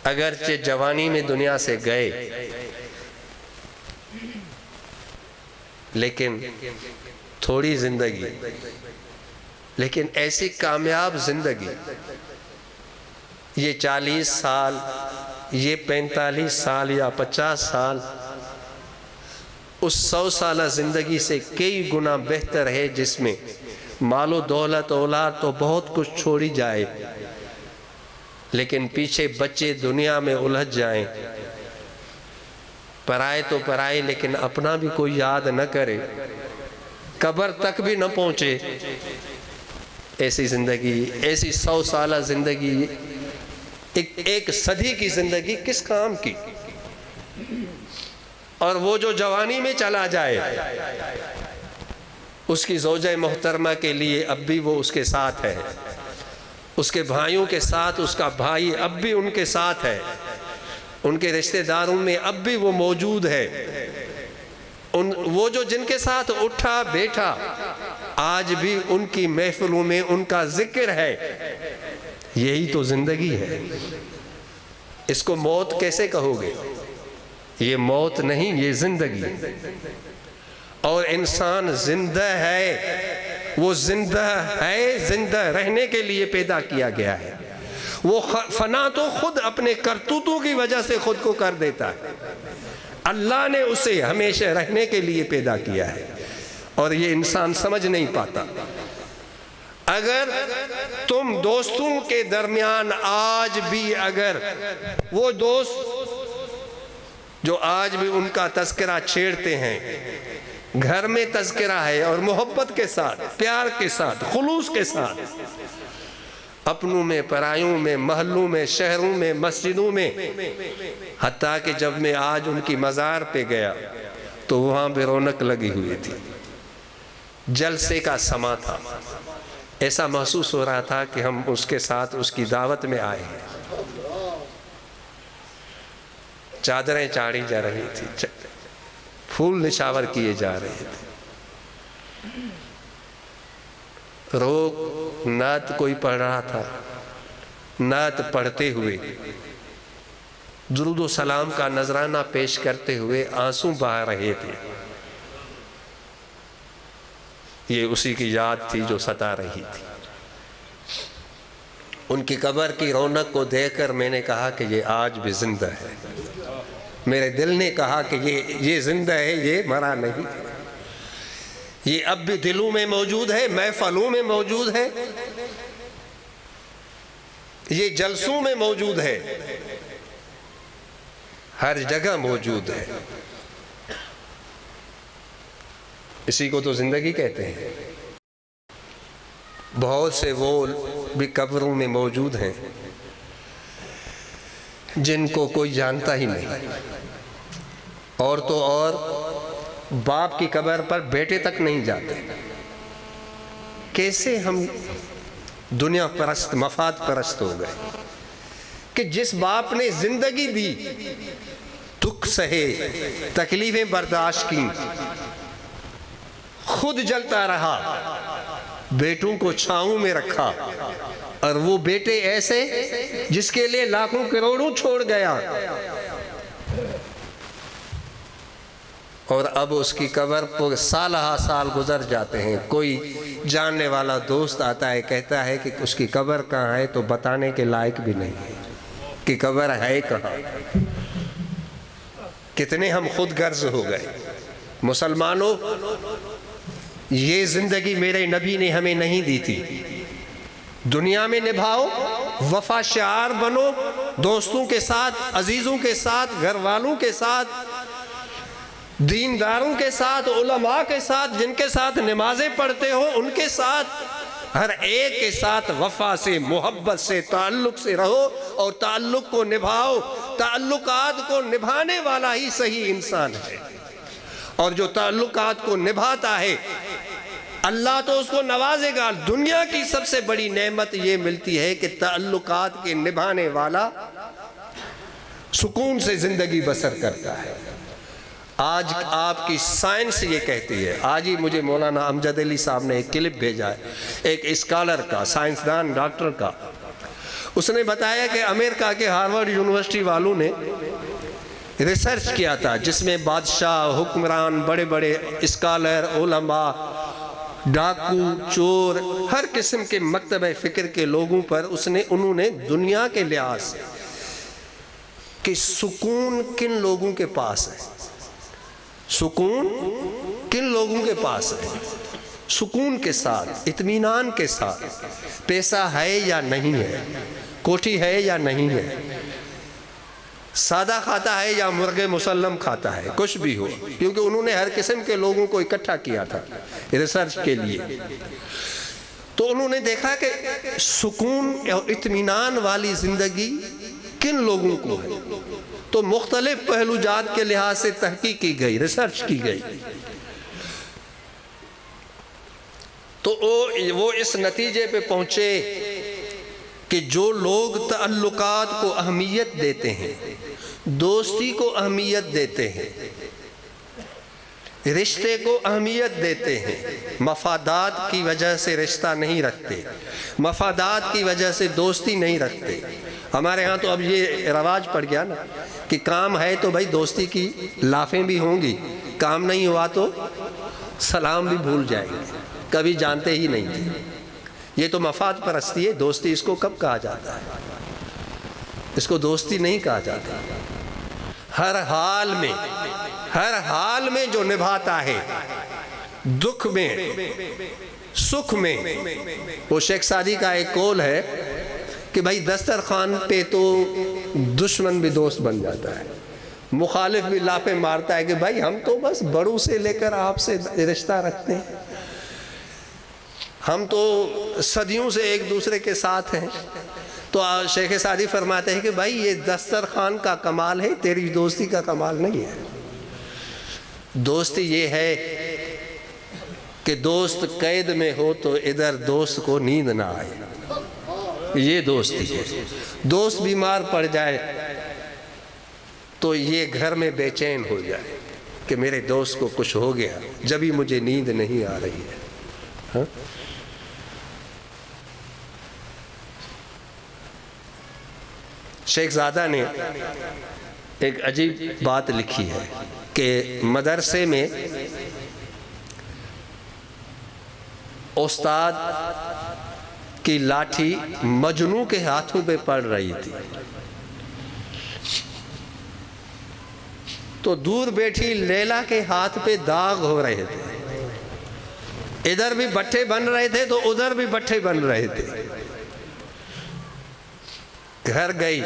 اگرچہ جوانی میں دنیا سے گئے، لیکن تھوڑی زندگی، لیکن ایسی کامیاب زندگی، یہ 40 سال، یہ 45 سال یا 50 سال، اس 100 سالہ زندگی سے کئی گنا بہتر ہے، جس میں مال و دولت اولاد تو بہت کچھ چھوڑی جائے، لیکن پیچھے بچے دنیا میں الجھ جائیں، پرائے تو پرائے لیکن اپنا بھی کوئی یاد نہ کرے، قبر تک بھی نہ پہنچے، ایسی زندگی، ایسی 100 سالہ زندگی، ایک صدی کی زندگی کس کام کی؟ اور وہ جو جوانی میں چلا جائے، اس کی زوجہ محترمہ کے لیے اب بھی وہ اس کے ساتھ ہے، اس کے بھائیوں کے ساتھ، اس کا بھائی اب بھی ان کے ساتھ ہے، ان کے رشتہ داروں میں اب بھی وہ موجود ہے، وہ جو جن کے ساتھ اٹھا بیٹھا، آج بھی ان کی محفلوں میں ان کا ذکر ہے۔ یہی تو زندگی ہے، اس کو موت کیسے کہو گے؟ یہ موت نہیں، یہ زندگی، اور انسان زندہ ہے، وہ زندہ ہے، زندہ رہنے کے لیے پیدا کیا گیا ہے، وہ فنا تو خود اپنے کرتوتوں کی وجہ سے خود کو کر دیتا ہے، اللہ نے اسے ہمیشہ رہنے کے لیے پیدا کیا ہے، اور یہ انسان سمجھ نہیں پاتا۔ اگر تم دوستوں کے درمیان آج بھی اگر وہ دوست جو آج بھی ان کا تذکرہ چھیڑتے ہیں، گھر میں تذکرہ ہے اور محبت کے ساتھ، پیار کے ساتھ، خلوص کے ساتھ، اپنوں میں، پرائیوں میں، محلوں میں، شہروں میں، مسجدوں میں، حتیٰ کہ جب میں آج ان کی مزار پہ گیا تو وہاں بھی رونق لگی ہوئی تھی، جلسے کا سما تھا، ایسا محسوس ہو رہا تھا کہ ہم اس کے ساتھ اس کی دعوت میں آئے ہیں۔ چادریں چاڑی جا رہی تھی، پھول نشاور کیے جا رہے تھے، روگ نعت کوئی پڑھ رہا تھا، نعت پڑھتے ہوئے درود و سلام کا نذرانہ پیش کرتے ہوئے آنسو بہا رہے تھے۔ یہ اسی کی یاد تھی جو ستا رہی تھی۔ ان کی قبر کی رونق کو دیکھ کر میں نے کہا کہ یہ آج بھی زندہ ہے۔ میرے دل نے کہا کہ یہ زندہ ہے، یہ مرا نہیں، یہ اب بھی دلوں میں موجود ہے، محفلوں میں موجود ہے، یہ جلسوں میں موجود ہے، ہر جگہ موجود ہے۔ اسی کو تو زندگی کہتے ہیں۔ بہت سے وہ بھی قبروں میں موجود ہیں جن کو کوئی جانتا ہی نہیں، اور تو اور باپ کی قبر پر بیٹے تک نہیں جاتے۔ کیسے ہم دنیا پرست، مفاد پرست ہو گئے کہ جس باپ نے زندگی دی، دکھ سہے، تکلیفیں برداشت کی، خود جلتا رہا، بیٹوں کو چھاؤں میں رکھا، اور وہ بیٹے ایسے جس کے لیے لاکھوں کروڑوں چھوڑ گیا، اور اب اس کی قبر پر سالہ سال گزر جاتے ہیں۔ کوئی جاننے والا دوست آتا ہے، کہتا ہے کہ اس کی قبر کہاں ہے، تو بتانے کے لائق بھی نہیں ہے کہ قبر ہے کہاں۔ کتنے ہم خود غرض ہو گئے۔ مسلمانوں، یہ زندگی میرے نبی نے ہمیں نہیں دی تھی۔ دنیا میں نبھاؤ، وفا شعار بنو، دوستوں کے ساتھ، عزیزوں کے ساتھ، گھر والوں کے ساتھ، دینداروں کے ساتھ، علماء کے ساتھ، جن کے ساتھ نمازیں پڑھتے ہو ان کے ساتھ، ہر ایک کے ساتھ وفا سے، محبت سے، تعلق سے رہو، اور تعلق کو نبھاؤ۔ تعلقات کو نبھانے والا ہی صحیح انسان ہے، اور جو تعلقات کو نبھاتا ہے اللہ تو اس کو نوازے گا۔ دنیا کی سب سے بڑی نعمت یہ ملتی ہے کہ تعلقات کے نبھانے والا سکون سے زندگی بسر کرتا ہے۔ آج آپ کی سائنس یہ کہتی ہے، آج ہی مجھے مولانا امجد علی صاحب نے ایک کلپ بھیجا ہے، ایک اسکالر کا، سائنسدان، ڈاکٹر کا۔ اس نے بتایا کہ امریکہ کے ہارورڈ یونیورسٹی والوں نے ریسرچ کیا تھا، جس میں بادشاہ، حکمران، بڑے بڑے اسکالر، علماء، ڈاکو، چور، ہر قسم کے مکتبہ فکر کے لوگوں پر انہوں نے دنیا کے لحاظ سے کہ سکون کن لوگوں کے پاس ہے، سکون کن لوگوں کے پاس ہے، سکون کے ساتھ، اطمینان کے ساتھ، پیسہ ہے یا نہیں ہے، کوٹھی ہے یا نہیں ہے، سادہ کھاتا ہے یا مرغ مسلم کھاتا ہے، کچھ بھی ہو، کیونکہ انہوں نے ہر قسم کے لوگوں کو اکٹھا کیا تھا ریسرچ کے لیے۔ تو انہوں نے دیکھا کہ سکون اور اطمینان والی زندگی کن لوگوں کو ہے، تو مختلف پہلو جات کے لحاظ سے تحقیق کی گئی، ریسرچ کی گئی، تو وہ اس نتیجے پہ پہنچے کہ جو لوگ تعلقات کو اہمیت دیتے ہیں، دوستی کو اہمیت دیتے ہیں، رشتے کو اہمیت دیتے ہیں، مفادات کی وجہ سے رشتہ نہیں رکھتے، مفادات کی وجہ سے دوستی نہیں رکھتے۔ ہمارے ہاں تو اب یہ رواج پڑ گیا نا کہ کام ہے تو بھائی دوستی کی لافیں بھی ہوں گی، کام نہیں ہوا تو سلام بھی بھول جائیں گے، کبھی جانتے ہی نہیں تھے۔ یہ تو مفاد پرستی ہے، دوستی اس کو کب کہا جاتا ہے؟ اس کو دوستی نہیں کہا جاتا۔ ہر حال میں جو نبھاتا ہے، دکھ میں، سکھ میں۔ وہ شیخ سعدی کا ایک قول ہے کہ بھائی دسترخوان پہ تو دشمن بھی دوست بن جاتا ہے، مخالف بھی لاپیں مارتا ہے کہ بھائی ہم تو بس بڑوں سے لے کر آپ سے رشتہ رکھتے ہیں، ہم تو صدیوں سے ایک دوسرے کے ساتھ ہیں۔ تو شیخ سعدی فرماتے ہیں کہ بھائی یہ دسترخوان کا کمال ہے، تیری دوستی کا کمال نہیں ہے۔ دوستی یہ ہے کہ دوست قید میں ہو تو ادھر دوست کو نیند نہ آئے، یہ دوستی ہے۔ دوست بیمار پڑ جائے تو یہ گھر میں بے چین ہو جائے کہ میرے دوست کو کچھ ہو گیا، جبھی مجھے نیند نہیں آ رہی ہے۔ ہاں؟ شیخ زادہ نے ایک عجیب بات لکھی ہے کہ مدرسے میں استاد کی لاٹھی مجنوں کے ہاتھوں پہ پڑ رہی تھی، تو دور بیٹھی لیلا کے ہاتھ پہ داغ ہو رہے تھے، ادھر بھی بٹھے بن رہے تھے تو ادھر بھی بٹھے بن رہے تھے۔ گھر گئی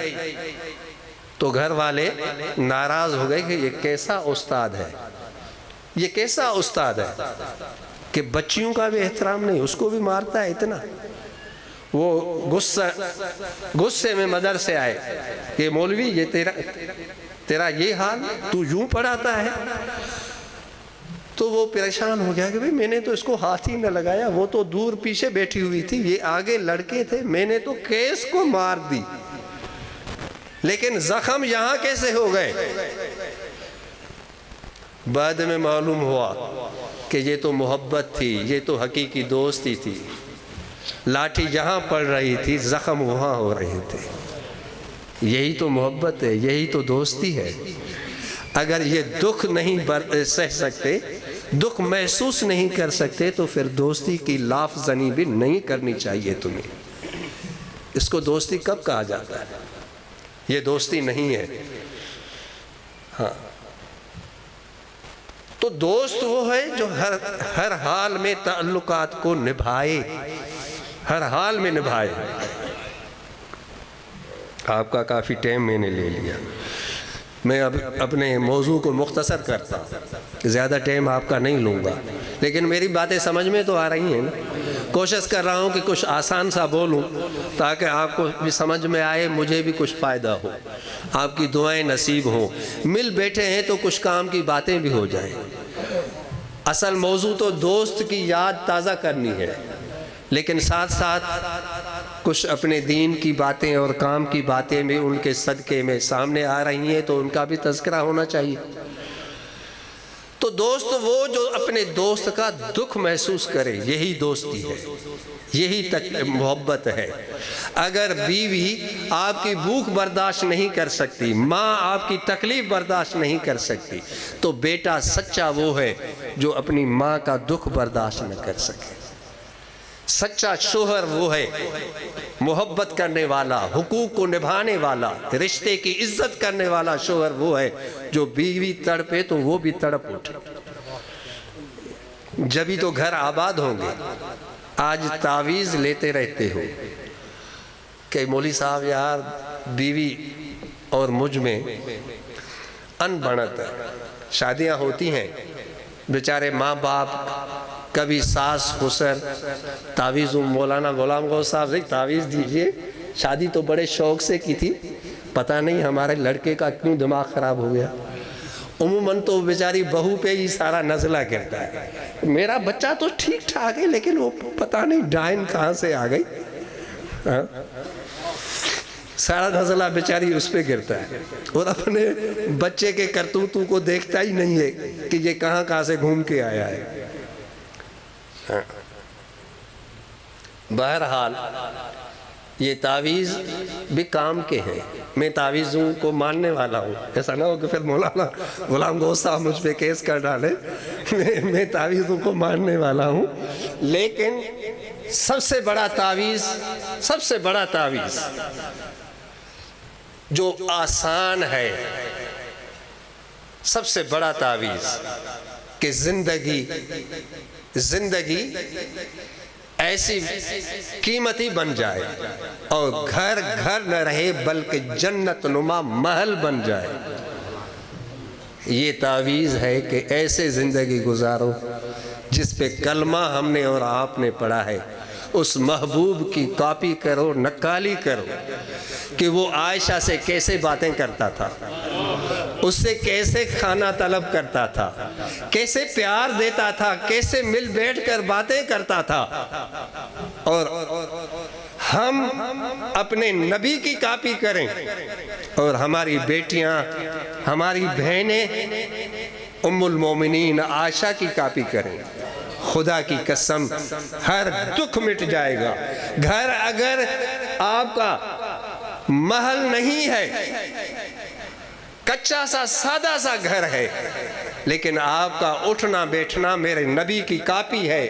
تو گھر والے ناراض ہو گئے کہ یہ کیسا استاد ہے، یہ کیسا استاد ہے کہ بچیوں کا بھی احترام نہیں، اس کو بھی مارتا ہے اتنا۔ وہ غصے میں مدرسے آئے کہ مولوی یہ تیرا یہ حال، تو یوں پڑھاتا ہے؟ تو وہ پریشان ہو گیا کہ بھئی میں نے تو اس کو ہاتھ ہی نہ لگایا، وہ تو دور پیچھے بیٹھی ہوئی تھی، یہ آگے لڑکے تھے، میں نے تو کیس کو مار دی، لیکن زخم یہاں کیسے ہو گئے؟ بعد میں معلوم ہوا کہ یہ تو محبت تھی، یہ تو حقیقی دوستی تھی، لاٹھی جہاں پڑ رہی تھی زخم وہاں ہو رہے تھے۔ یہی تو محبت ہے، یہی تو دوستی ہے۔ اگر یہ دکھ نہیں سہ سکتے، دکھ محسوس نہیں کر سکتے، تو پھر دوستی کی لاف زنی بھی نہیں کرنی چاہیے تمہیں۔ اس کو دوستی کب کہا جاتا ہے؟ یہ دوستی نہیں ہے۔ ہاں، تو دوست وہ ہے جو ہر حال میں تعلقات کو نبھائے، ہر حال میں نبھائے۔ آپ کا کافی ٹائم میں نے لے لیا، میں اب اپنے موضوع کو مختصر کرتا ہوں، زیادہ ٹائم آپ کا نہیں لوں گا، لیکن میری باتیں سمجھ میں تو آ رہی ہیں نا؟ کوشش کر رہا ہوں کہ کچھ آسان سا بولوں تاکہ آپ کو بھی سمجھ میں آئے، مجھے بھی کچھ فائدہ ہو، آپ کی دعائیں نصیب ہوں۔ مل بیٹھے ہیں تو کچھ کام کی باتیں بھی ہو جائیں۔ اصل موضوع تو دوست کی یاد تازہ کرنی ہے، لیکن ساتھ ساتھ کچھ اپنے دین کی باتیں اور کام کی باتیں بھی ان کے صدقے میں سامنے آ رہی ہیں، تو ان کا بھی تذکرہ ہونا چاہیے۔ تو دوست وہ جو اپنے دوست کا دکھ محسوس کرے، یہی دوستی ہے، یہی محبت ہے۔ اگر بیوی آپ کی بھوک برداشت نہیں کر سکتی، ماں آپ کی تکلیف برداشت نہیں کر سکتی، تو بیٹا سچا وہ ہے جو اپنی ماں کا دکھ برداشت نہ کر سکے۔ سچا شوہر وہ ہے محبت کرنے والا، حقوق کو نبھانے والا، رشتے کی عزت کرنے والا شوہر وہ ہے جو بیوی تڑپے تو وہ بھی تڑپ اٹھے، جبھی تو گھر آباد ہوں گے۔ آج تعویذ لیتے رہتے ہو کہ مولوی صاحب یار بیوی اور مجھ میں ان بڑھت ہے، شادیاں ہوتی ہیں، بیچارے ماں باپ، کبھی ساس خسر، تعویذ مولانا غلام غوث صاحب سے تعویذ دیجئے، شادی تو بڑے شوق سے کی تھی، پتہ نہیں ہمارے لڑکے کا کیوں دماغ خراب ہو گیا۔ عموماً تو بیچاری بہو پہ ہی سارا نزلہ گرتا ہے، میرا بچہ تو ٹھیک ٹھاک ہے لیکن وہ پتہ نہیں ڈائن کہاں سے آ گئی، سارا نزلہ بیچاری اس پہ گرتا ہے، اور اپنے بچے کے کرتوتوں کو دیکھتا ہی نہیں ہے کہ یہ کہاں کہاں سے گھوم کے آیا ہے۔ بہرحال یہ تعویذ بھی کام کے ہیں، میں تعویذوں کو ماننے والا ہوں، ایسا نہ ہو کہ پھر مولانا غلام غوث صاحب مجھ پہ کیس کر ڈالے، میں تعویذوں کو ماننے والا ہوں، لیکن سب سے بڑا تعویذ جو آسان ہے، سب سے بڑا تعویذ کہ زندگی ایسی قیمتی بن جائے اور گھر گھر نہ رہے بلکہ جنت نما محل بن جائے، یہ تعویذ ہے کہ ایسے زندگی گزارو جس پہ کلمہ ہم نے اور آپ نے پڑھا ہے، اس محبوب کی کاپی کرو، نقالی کرو کہ وہ عائشہ سے کیسے باتیں کرتا تھا، اس سے کیسے کھانا طلب کرتا تھا، کیسے پیار دیتا تھا، کیسے مل بیٹھ کر باتیں کرتا تھا۔ اور ہم اپنے نبی کی کاپی کریں اور ہماری بیٹیاں، ہماری بہنیں ام المومنین عائشہ کی کاپی کریں، خدا کی قسم ہر دکھ مٹ جائے گا۔ گھر اگر آپ کا محل نہیں ہے، کچا سا سادہ سا گھر ہے، لیکن آپ کا اٹھنا بیٹھنا میرے نبی کی کاپی ہے،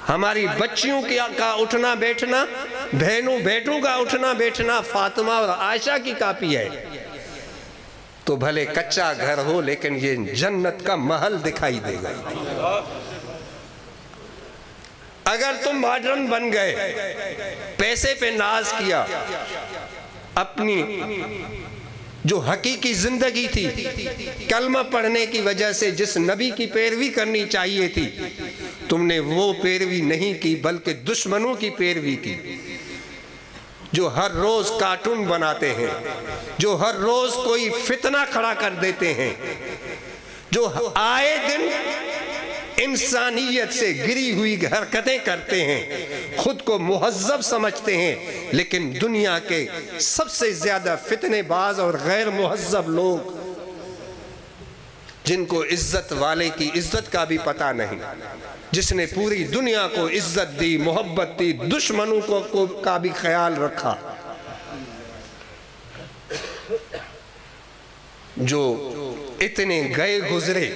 ہماری بچیوں کا اٹھنا بیٹھنا، بہنوں بیٹوں کا اٹھنا بیٹھنا فاطمہ اور عائشہ کی کاپی ہے، تو بھلے کچا گھر ہو لیکن یہ جنت کا محل دکھائی دے گا۔ اگر تم ماڈرن بن گئے، پیسے پہ ناز کیا، اپنی جو حقیقی زندگی تھی، کلمہ پڑھنے کی وجہ سے جس نبی کی پیروی کرنی چاہیے تھی، تم نے وہ پیروی نہیں کی بلکہ دشمنوں کی پیروی کی، جو ہر روز کارٹون بناتے ہیں، جو ہر روز کوئی فتنہ کھڑا کر دیتے ہیں، جو آئے دن انسانیت سے گری ہوئی حرکتیں کرتے ہیں، خود کو مہذب سمجھتے ہیں، لیکن دنیا کے سب سے زیادہ فتنے باز اور غیر مہذب لوگ، جن کو عزت والے کی عزت کا بھی پتہ نہیں، جس نے پوری دنیا کو عزت دی، محبت دی، دشمنوں کو کا بھی خیال رکھا، جو اتنے گئے گزرے،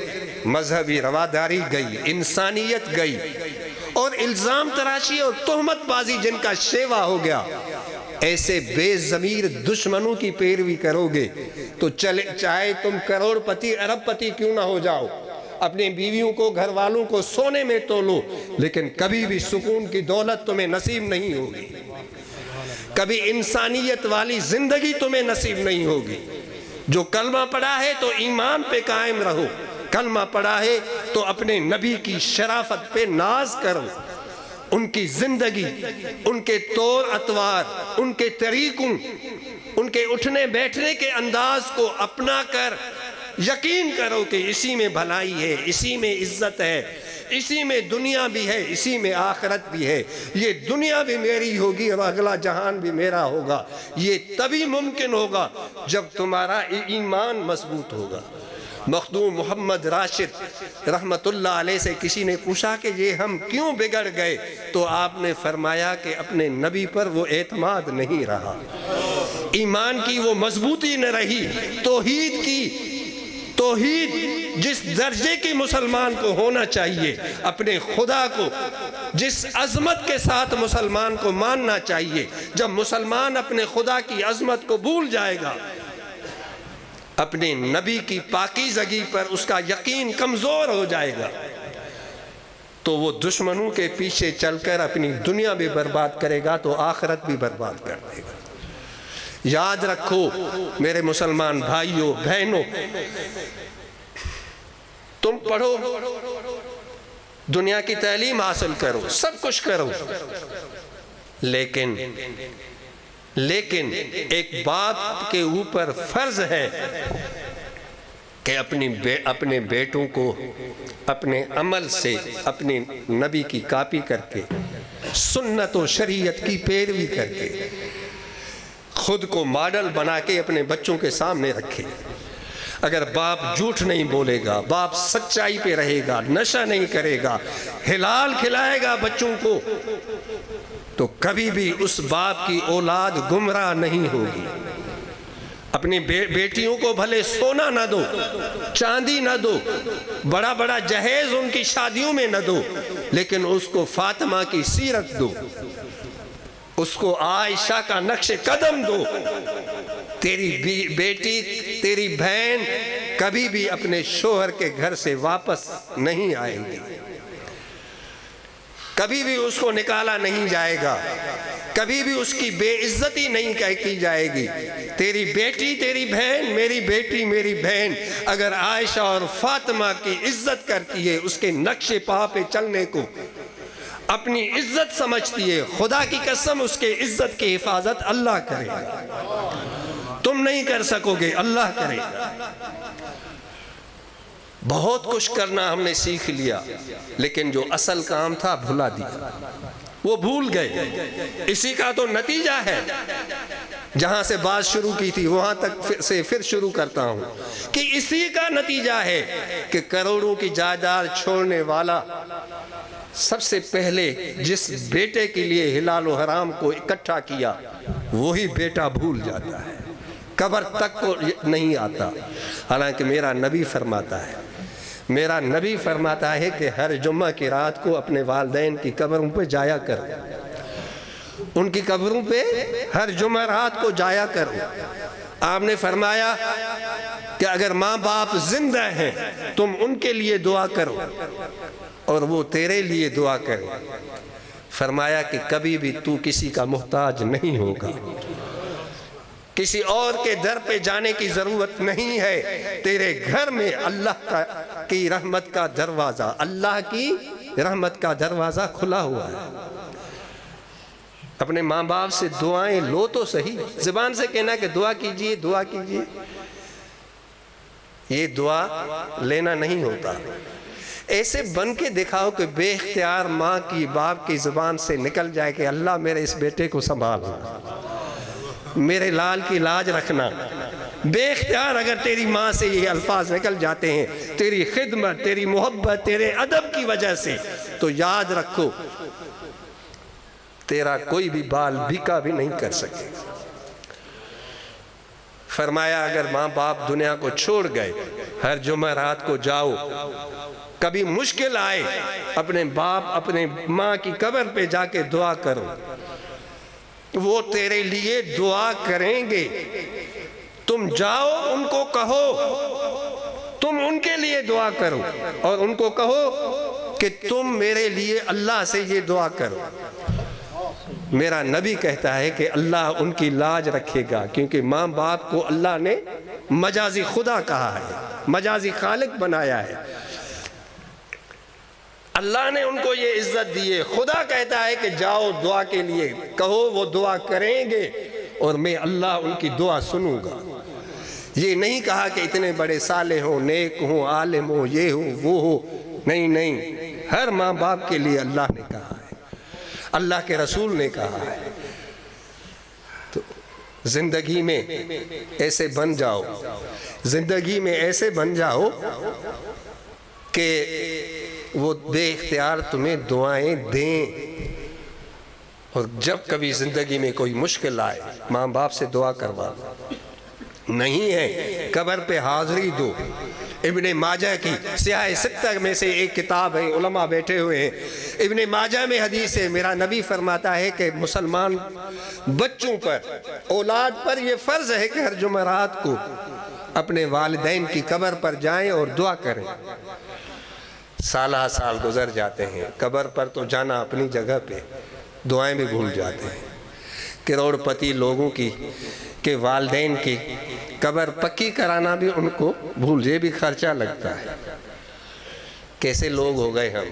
مذہبی رواداری گئی، انسانیت گئی، اور الزام تراشی اور تہمت بازی جن کا شیوا ہو گیا، ایسے بے ضمیر دشمنوں کی پیروی کرو گے تو چاہے تم کروڑ پتی ارب پتی کیوں نہ ہو جاؤ، اپنی بیویوں کو گھر والوں کو سونے میں تولو، لیکن کبھی بھی سکون کی دولت تمہیں نصیب نہیں ہوگی، کبھی انسانیت والی زندگی تمہیں نصیب نہیں ہوگی۔ جو کلمہ پڑھا ہے تو ایمان پہ قائم رہو، کلمہ پڑھا ہے تو اپنے نبی کی شرافت پہ ناز کرو، ان کی زندگی، ان کے طور اطوار، ان کے طریقوں، ان کے اٹھنے بیٹھنے کے انداز کو اپنا کر یقین کرو کہ اسی میں بھلائی ہے، اسی میں عزت ہے، اسی میں دنیا بھی ہے، اسی میں آخرت بھی ہے، یہ دنیا بھی میری ہوگی اور اگلا جہان بھی میرا ہوگا۔ یہ تبھی ممکن ہوگا جب تمہارا ایمان مضبوط ہوگا۔ مخدوم محمد راشد رحمت اللہ علیہ سے کسی نے پوچھا کہ یہ ہم کیوں بگڑ گئے، تو آپ نے فرمایا کہ اپنے نبی پر وہ اعتماد نہیں رہا، ایمان کی وہ مضبوطی نہ رہی، توحید جس درجے کی مسلمان کو ہونا چاہیے، اپنے خدا کو جس عظمت کے ساتھ مسلمان کو ماننا چاہیے، جب مسلمان اپنے خدا کی عظمت کو بھول جائے گا، اپنے نبی کی پاکیزگی پر اس کا یقین کمزور ہو جائے گا، تو وہ دشمنوں کے پیچھے چل کر اپنی دنیا بھی برباد کرے گا تو آخرت بھی برباد کر دے گا۔ یاد رکھو میرے مسلمان بھائیوں بہنوں، تم پڑھو، دنیا کی تعلیم حاصل کرو، سب کچھ کرو، لیکن ایک باپ کے اوپر فرض ہے کہ اپنے بیٹوں کو اپنے عمل سے اپنے نبی کی کاپی کر کے، سنت و شریعت کی پیروی کر کے، خود کو ماڈل بنا کے اپنے بچوں کے سامنے رکھے۔ اگر باپ جھوٹ نہیں بولے گا، باپ سچائی پہ رہے گا، نشہ نہیں کرے گا، حلال کھلائے گا بچوں کو، تو کبھی بھی اس باپ کی اولاد گمراہ نہیں ہوگی۔ اپنی بیٹیوں کو بھلے سونا نہ دو، چاندی نہ دو، بڑا بڑا جہیز ان کی شادیوں میں نہ دو، لیکن اس کو فاطمہ کی سیرت دو، اس کو عائشہ کا نقش قدم دو۔ تیری بیٹی، تیری بہن کبھی بھی اپنے شوہر کے گھر سے واپس نہیں آئے گی، کبھی بھی اس کو نکالا نہیں جائے گا، کبھی بھی اس کی بے عزتی نہیں کی جائے گی۔ تیری بیٹی، تیری بہن، میری بیٹی، میری بہن اگر عائشہ اور فاطمہ کی عزت کرتی ہے، اس کے نقش پا پہ چلنے کو اپنی عزت سمجھتی ہے، خدا کی قسم اس کے عزت کی حفاظت اللہ کرے گا۔ تم تم نہیں کر سکو گے، اللہ کرے گا۔ بہت کچھ کرنا ہم نے سیکھ لیا، لیکن جو اصل کام تھا بھلا دیا، وہ بھول گئے۔ اسی کا تو نتیجہ ہے، جہاں سے بات شروع کی تھی وہاں تک سے پھر شروع کرتا ہوں، کہ اسی کا نتیجہ ہے کہ کروڑوں کی جائیداد چھوڑنے والا سب سے پہلے جس بیٹے کے لیے حلال و حرام کو اکٹھا کیا وہی بیٹا بھول جاتا ہے، قبر تک کو نہیں آتا۔ حالانکہ میرا نبی فرماتا ہے کہ ہر جمعہ کی رات کو اپنے والدین کی قبروں پہ جایا کرو، ان کی قبروں پہ ہر جمعہ رات کو جایا کرو۔ آپ نے فرمایا کہ اگر ماں باپ زندہ ہیں تم ان کے لیے دعا کرو اور وہ تیرے لیے دعا کرے۔ فرمایا کہ کبھی بھی تو کسی کا محتاج نہیں ہوگا، کسی اور کے در پہ جانے کی ضرورت نہیں ہے، تیرے گھر میں اللہ کی رحمت کا دروازہ، اللہ کی رحمت کا دروازہ کھلا ہوا ہے۔ اپنے ماں باپ سے دعائیں لو تو صحیح، زبان سے کہنا کہ دعا کیجئے دعا کیجئے، یہ دعا لینا نہیں ہوتا۔ ایسے بن کے دکھاؤ کہ بے اختیار ماں کی باپ کی زبان سے نکل جائے کہ اللہ میرے اس بیٹے کو سنبھالنا، میرے لال کی لاج رکھنا۔ بے اختیار اگر تیری ماں سے یہ الفاظ نکل جاتے ہیں تیری خدمت، تیری محبت، تیرے ادب کی وجہ سے، تو یاد رکھو تیرا کوئی بھی بال بیکا بھی نہیں کر سکے۔ فرمایا اگر ماں باپ دنیا کو چھوڑ گئے ہر جمعہ رات کو جاؤ، کبھی مشکل آئے اپنے باپ اپنے ماں کی قبر پہ جا کے دعا کرو، وہ تیرے لیے دعا کریں گے۔ تم جاؤ ان کو کہو، تم ان کے لیے دعا کرو اور ان کو کہو کہ تم میرے لیے اللہ سے یہ دعا کرو۔ میرا نبی کہتا ہے کہ اللہ ان کی لاج رکھے گا، کیونکہ ماں باپ کو اللہ نے مجازی خدا کہا ہے، مجازی خالق بنایا ہے۔ اللہ نے ان کو یہ عزت دی ہے۔ خدا کہتا ہے کہ جاؤ دعا کے لیے کہو، وہ دعا کریں گے اور میں اللہ ان کی دعا سنوں گا۔ یہ نہیں کہا کہ اتنے بڑے صالح ہوں، نیک ہوں، عالم ہوں، یہ ہوں وہ ہو، نہیں، ہر ماں باپ کے لیے اللہ نے کہا ہے، اللہ کے رسول نے کہا ہے۔ تو زندگی میں ایسے بن جاؤ، زندگی میں ایسے بن جاؤ کہ وہ بے اختیار تمہیں دعائیں دیں، اور جب کبھی زندگی میں کوئی مشکل آئے ماں باپ سے دعا کروا، نہیں ہے قبر پہ حاضری دو۔ ابن ماجہ کی سیاہ ستہ میں سے ایک کتاب ہے، علماء بیٹھے ہوئے ہیں، ابن ماجہ میں حدیث ہے، میرا نبی فرماتا ہے کہ مسلمان بچوں پر، اولاد پر یہ فرض ہے کہ ہر جمعرات کو اپنے والدین کی قبر پر جائیں اور دعا کریں۔ سالہ سال گزر جاتے ہیں، قبر پر تو جانا اپنی جگہ پہ، دعائیں بھی بھول جاتے ہیں۔ کروڑ پتی لوگوں کی کہ والدین کی قبر پکی کرانا بھی ان کو بھول، یہ بھی خرچہ لگتا ہے۔ کیسے لوگ ہو گئے ہم،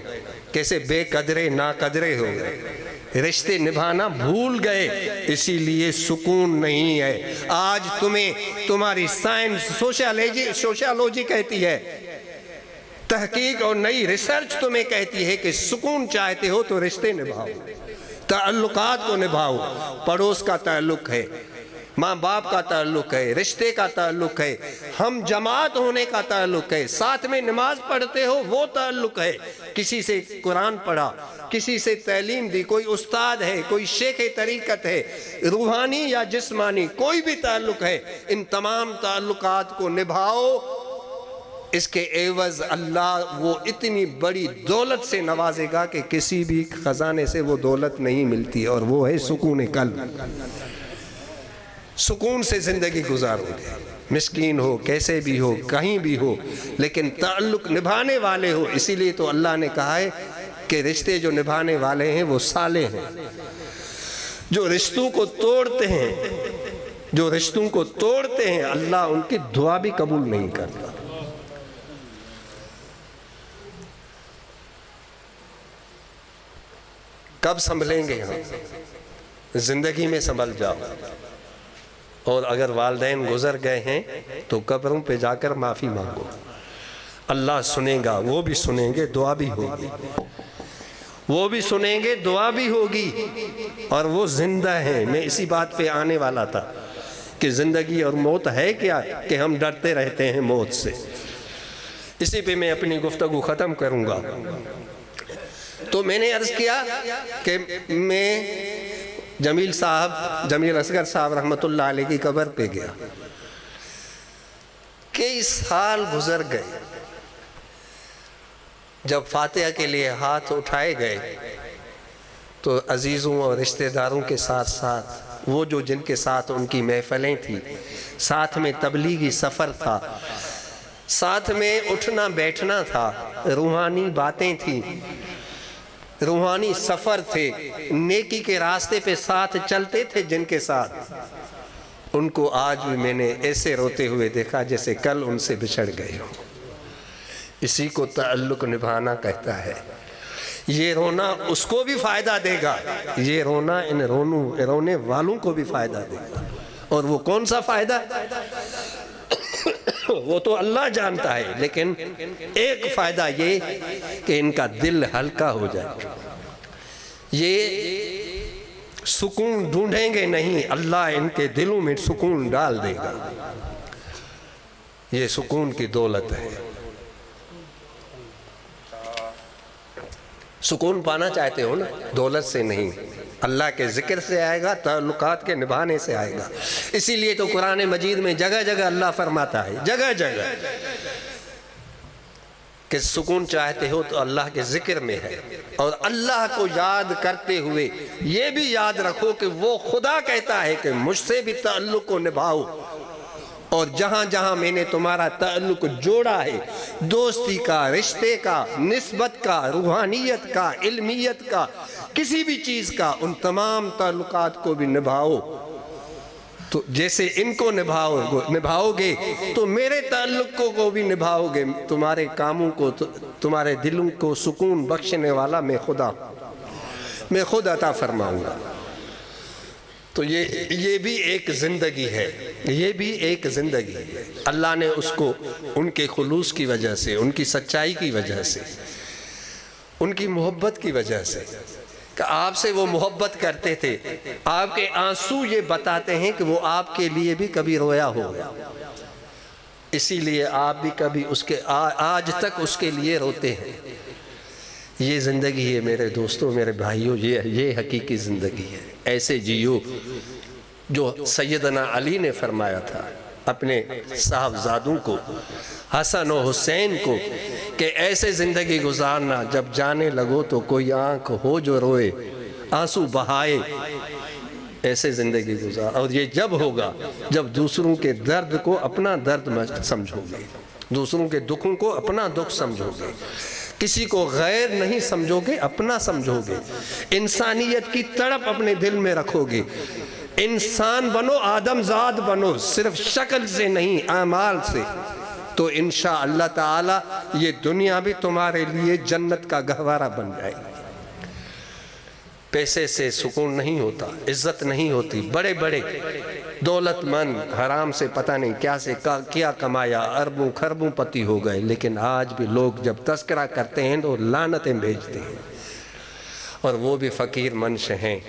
کیسے بے قدرے ناقدرے ہو گئے، رشتے نبھانا بھول گئے، اسی لیے سکون نہیں ہے۔ آج تمہیں تمہاری سائنس سوشیالوجی کہتی ہے، تحقیق اور نئی ریسرچ تمہیں کہتی ہے کہ سکون چاہتے ہو تو رشتے نبھاؤ، تعلقات کو نبھاؤ۔ پڑوس کا تعلق ہے، ماں باپ کا تعلق ہے، رشتے کا تعلق ہے، ہم جماعت ہونے کا تعلق ہے، ساتھ میں نماز پڑھتے ہو وہ تعلق ہے، کسی سے قرآن پڑھا، کسی سے تعلیم دی، کوئی استاد ہے، کوئی شیخ طریقت ہے، روحانی یا جسمانی کوئی بھی تعلق ہے، ان تمام تعلقات کو نبھاؤ۔ اس کے عوض اللہ وہ اتنی بڑی دولت سے نوازے گا کہ کسی بھی خزانے سے وہ دولت نہیں ملتی، اور وہ ہے سکون قلب۔ سکون سے زندگی گزارو گے، مسکین ہو، کیسے بھی ہو، کہیں بھی ہو، لیکن تعلق نبھانے والے ہو۔ اسی لیے تو اللہ نے کہا ہے کہ رشتے جو نبھانے والے ہیں وہ صالح ہیں۔ جو رشتوں کو توڑتے ہیں، جو رشتوں کو توڑتے ہیں، اللہ ان کی دعا بھی قبول نہیں کرتا۔ کب سنبھلیں گے ہم؟ زندگی میں سنبھل جاؤ، اور اگر والدین گزر گئے ہیں تو قبروں پہ جا کر معافی مانگو، اللہ سنے گا، وہ بھی سنیں گے، دعا بھی ہوگی، وہ بھی سنیں گے، دعا بھی ہوگی، اور وہ زندہ ہیں۔ میں اسی بات پہ آنے والا تھا کہ زندگی اور موت ہے کیا کہ ہم ڈرتے رہتے ہیں موت سے۔ اسی پہ میں اپنی گفتگو ختم کروں گا۔ تو میں نے عرض کیا کہ میں جمیل اصغر صاحب رحمۃ اللہ علیہ کی قبر پہ گیا، کئی سال گزر گئے، جب فاتحہ کے لیے ہاتھ اٹھائے گئے تو عزیزوں اور رشتہ داروں کے ساتھ ساتھ وہ جو جن کے ساتھ ان کی محفلیں تھیں، ساتھ میں تبلیغی سفر تھا، ساتھ میں اٹھنا بیٹھنا تھا، روحانی باتیں تھیں، روحانی سفر تھے، نیکی کے راستے پہ ساتھ چلتے تھے جن کے ساتھ، ان کو آج بھی میں نے ایسے روتے ہوئے دیکھا جیسے کل ان سے بچھڑ گئے ہوں۔ اسی کو تعلق نبھانا کہتا ہے۔ یہ رونا اس کو بھی فائدہ دے گا، یہ رونا ان رونے والوں کو بھی فائدہ دے گا۔ اور وہ کون سا فائدہ؟ وہ تو اللہ جانتا ہے، لیکن ایک فائدہ یہ کہ ان کا دل ہلکا ہو جائے، یہ سکون ڈھونڈیں گے نہیں، اللہ ان کے دلوں میں سکون ڈال دے گا۔ یہ سکون کی دولت ہے۔ سکون پانا چاہتے ہو نا، دولت سے نہیں، اللہ کے ذکر سے آئے گا، تعلقات کے نبھانے سے آئے گا۔ اسی لیے تو قرآن مجید میں جگہ جگہ اللہ فرماتا ہے، جگہ جگہ، کہ سکون چاہتے ہو تو اللہ کے ذکر میں ہے، اور اللہ کو یاد کرتے ہوئے یہ بھی یاد رکھو کہ وہ خدا کہتا ہے کہ مجھ سے بھی تعلق کو نبھاؤ، اور جہاں جہاں میں نے تمہارا تعلق جوڑا ہے، دوستی کا، رشتے کا، نسبت کا، روحانیت کا، علمیت کا، کسی بھی چیز کا، ان تمام تعلقات کو بھی نبھاؤ۔ تو جیسے ان کو نبھاؤ گے تو میرے تعلق کو بھی نبھاؤ گے، تمہارے کاموں کو، تمہارے دلوں کو سکون بخشنے والا میں خود عطا فرماؤں گا۔ تو یہ بھی ایک زندگی ہے، یہ بھی ایک زندگی ہے۔ اللہ نے اس کو ان کے خلوص کی وجہ سے، ان کی سچائی کی وجہ سے، ان کی محبت کی وجہ سے، کہ آپ سے وہ محبت کرتے تھے، آپ کے آنسو یہ بتاتے ہیں کہ وہ آپ کے لیے بھی کبھی رویا ہوگا، اسی لیے آپ بھی کبھی آج تک اس کے لیے روتے ہیں۔ یہ زندگی ہے میرے دوستوں، میرے بھائیوں، یہ حقیقی زندگی ہے۔ ایسے جیو جو سیدنا علی نے فرمایا تھا اپنے صاحبزادوں کو، حسن و حسین کو، کہ ایسے زندگی گزارنا جب جانے لگو تو کوئی آنکھ ہو جو روئے، آنسو بہائے، ایسے زندگی گزار۔ اور یہ جب ہوگا جب دوسروں کے درد کو اپنا درد سمجھو گے، دوسروں کے دکھوں کو اپنا دکھ سمجھو گے، کسی کو غیر نہیں سمجھو گے، اپنا سمجھو گے، انسانیت کی تڑپ اپنے دل میں رکھو گے، انسان بنو، آدم زاد بنو، صرف شکل سے نہیں اعمال سے، تو انشاءاللہ تعالی یہ دنیا بھی تمہارے لیے جنت کا گہوارہ بن جائے گی۔ پیسے سے سکون نہیں ہوتا، عزت نہیں ہوتی، بڑے بڑے دولت مند حرام سے پتہ نہیں کیا کمایا، اربوں خربوں پتی ہو گئے، لیکن آج بھی لوگ جب تذکرہ کرتے ہیں تو لعنتیں بھیجتے ہیں، اور وہ بھی فقیر منش ہیں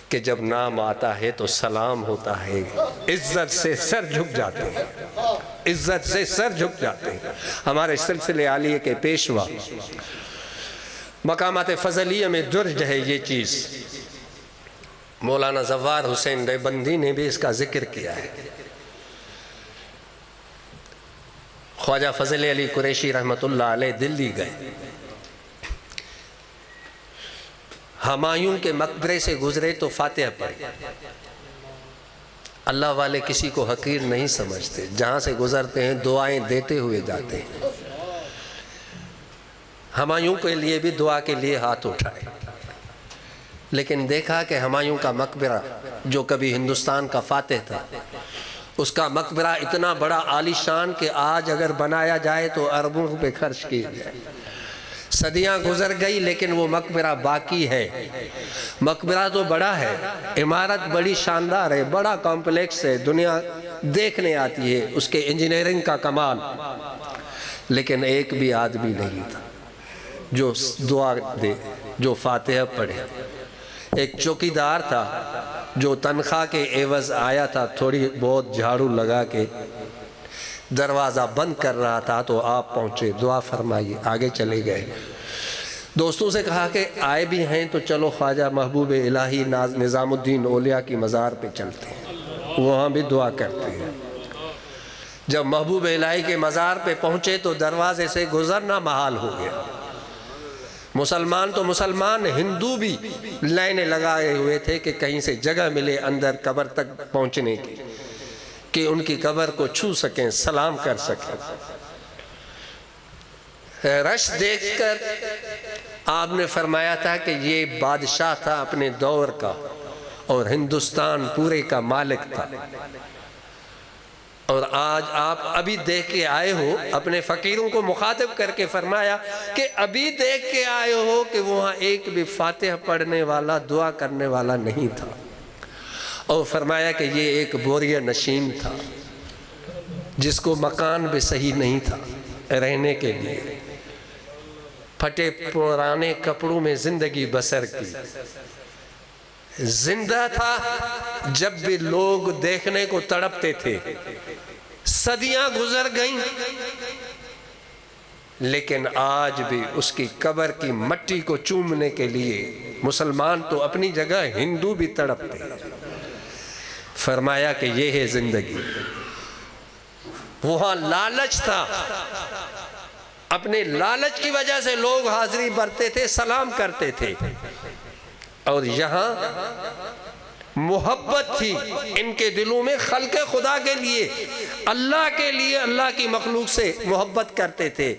کہ جب نام آتا ہے تو سلام ہوتا ہے، عزت سے سر جھک جاتے ہیں، عزت سے سر جھک جاتے ہیں۔ ہمارے سلسلے عالیہ کے پیشوا مقامات فضلیہ میں درج ہے یہ چیز، مولانا زوار حسین دیوبندی نے بھی اس کا ذکر کیا ہے۔ خواجہ فضل علی قریشی رحمت اللہ علیہ دلی گئے، ہمایوں کے مقبرے سے گزرے تو فاتحہ پڑھی۔ اللہ والے کسی کو حقیر نہیں سمجھتے، جہاں سے گزرتے ہیں دعائیں دیتے ہوئے جاتے ہیں۔ ہمایوں کے لیے بھی دعا کے لیے ہاتھ اٹھائے، لیکن دیکھا کہ ہمایوں کا مقبرہ جو کبھی ہندوستان کا فاتح تھا، اس کا مقبرہ اتنا بڑا عالی شان کہ آج اگر بنایا جائے تو اربوں پہ خرچ کیا جائے، صدیاں گزر گئی لیکن وہ مقبرہ باقی ہے۔ مقبرہ تو بڑا ہے، عمارت بڑی شاندار ہے، بڑا کمپلیکس ہے، دنیا دیکھنے آتی ہے اس کے انجینئرنگ کا کمال، لیکن ایک بھی آدمی نہیں تھا جو دعا دے، جو فاتحہ پڑھے۔ ایک چوکیدار تھا جو تنخواہ کے عوض آیا تھا، تھوڑی بہت جھاڑو لگا کے دروازہ بند کر رہا تھا تو آپ پہنچے، دعا فرمائیے، آگے چلے گئے۔ دوستوں سے کہا کہ آئے بھی ہیں تو چلو خواجہ محبوب الہی نظام الدین اولیاء کی مزار پہ چلتے ہیں، وہاں بھی دعا کرتے ہیں۔ جب محبوب الہی کے مزار پہ پہنچے تو دروازے سے گزرنا محال ہو گیا۔ مسلمان تو مسلمان، ہندو بھی لائنیں لگائے ہوئے تھے کہ کہیں سے جگہ ملے اندر قبر تک پہنچنے کی، کہ ان کی قبر کو چھو سکیں، سلام کر سکیں۔ رش دیکھ کر آپ نے فرمایا تھا کہ یہ بادشاہ تھا اپنے دور کا اور ہندوستان پورے کا مالک تھا، اور آج آپ ابھی دیکھ کے آئے ہو، اپنے فقیروں کو مخاطب کر کے فرمایا کہ ابھی دیکھ کے آئے ہو کہ وہاں ایک بھی فاتحہ پڑھنے والا، دعا کرنے والا نہیں تھا، اور فرمایا کہ یہ ایک بوریہ نشین تھا جس کو مکان بھی صحیح نہیں تھا رہنے کے لیے، پھٹے پرانے کپڑوں میں زندگی بسر کی، زندہ تھا جب بھی لوگ دیکھنے کو تڑپتے تھے۔ صدیاں گزر گئیں لیکن آج بھی اس کی قبر کی مٹی کو چومنے کے لیے مسلمان تو اپنی جگہ، ہندو بھی تڑپتے۔ فرمایا کہ یہ ہے زندگی۔ وہاں لالچ تھا، اپنے لالچ کی وجہ سے لوگ حاضری برتے تھے، سلام کرتے تھے، اور یہاں محبت تھی ان کے دلوں میں، خلق خدا کے لیے، اللہ کے لیے، اللہ کی مخلوق سے محبت کرتے تھے،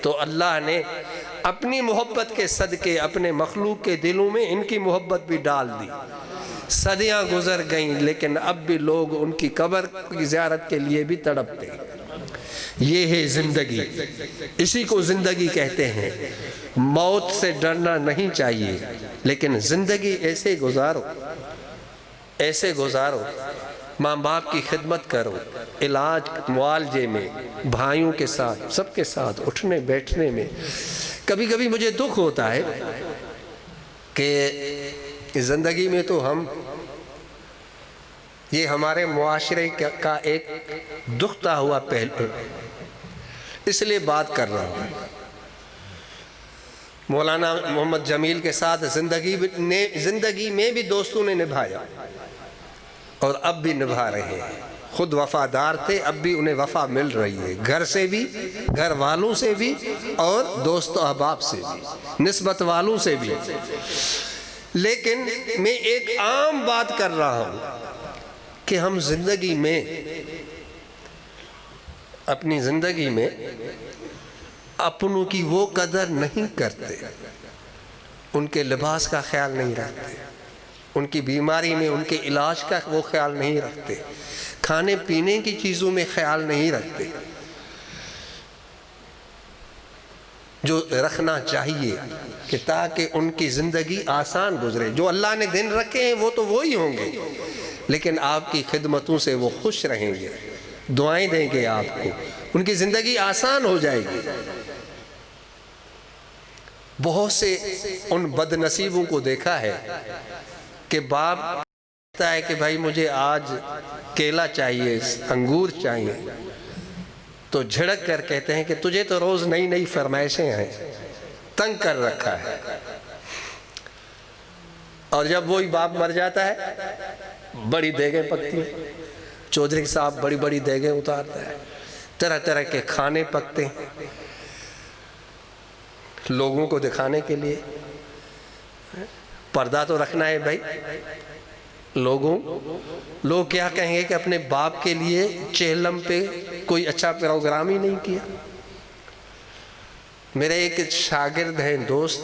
تو اللہ نے اپنی محبت کے صدقے اپنے مخلوق کے دلوں میں ان کی محبت بھی ڈال دی۔ صدیاں گزر گئیں لیکن اب بھی لوگ ان کی قبر کی زیارت کے لیے بھی تڑپتے۔ یہ ہے زندگی، اسی کو زندگی کہتے ہیں۔ موت سے ڈرنا نہیں چاہیے، لیکن زندگی ایسے گزارو، ایسے گزارو، ماں باپ کی خدمت کرو، علاج معالجے میں، بھائیوں کے ساتھ، سب کے ساتھ اٹھنے بیٹھنے میں۔ کبھی کبھی مجھے دکھ ہوتا ہے کہ زندگی میں تو ہم، یہ ہمارے معاشرے کا ایک دکھتا ہوا پہلو، اس لیے بات کر رہا ہوں۔ مولانا محمد جمیل کے ساتھ زندگی میں بھی دوستوں نے نبھایا اور اب بھی نبھا رہے ہیں۔ خود وفادار تھے، اب بھی انہیں وفا مل رہی ہے، گھر سے بھی، گھر والوں سے بھی، اور دوست و احباب سے بھی، نسبت والوں سے بھی۔ لیکن میں ایک عام بات کر رہا ہوں کہ ہم زندگی میں، اپنی زندگی میں اپنوں کی وہ قدر نہیں کرتے، ان کے لباس کا خیال نہیں رکھتے، ان کی بیماری میں ان کے علاج کا وہ خیال نہیں رکھتے، کھانے پینے کی چیزوں میں خیال نہیں رکھتے، جو رکھنا چاہیے کہ تاکہ ان کی زندگی آسان گزرے۔ جو اللہ نے دن رکھے ہیں وہ تو وہی ہوں گے، لیکن آپ کی خدمتوں سے وہ خوش رہیں گے، دعائیں دیں گے آپ کو، ان کی زندگی آسان ہو جائے گی۔ بہت سے ان بد نصیبوں کو دیکھا ہے کہ باپ کہتا ہے کہ بھائی مجھے آج کیلا چاہیے، انگور چاہیے، تو جھڑک کر کہتے ہیں کہ تجھے تو روز نئی نئی فرمائشیں ہیں، تنگ کر رکھا ہے۔ اور جب وہی باپ مر جاتا ہے، بڑی دیگیں پکتی ہیں، چودھری صاحب بڑی بڑی دیگیں اتارتا ہے، طرح طرح کے کھانے پکتے ہیں لوگوں کو دکھانے کے لیے۔ پردہ تو رکھنا ہے بھائی، لوگ کیا کہیں گے کہ اپنے باپ کے لیے چہلم پہ کوئی اچھا پروگرام ہی نہیں کیا۔ میرے ایک شاگرد ہیں، دوست،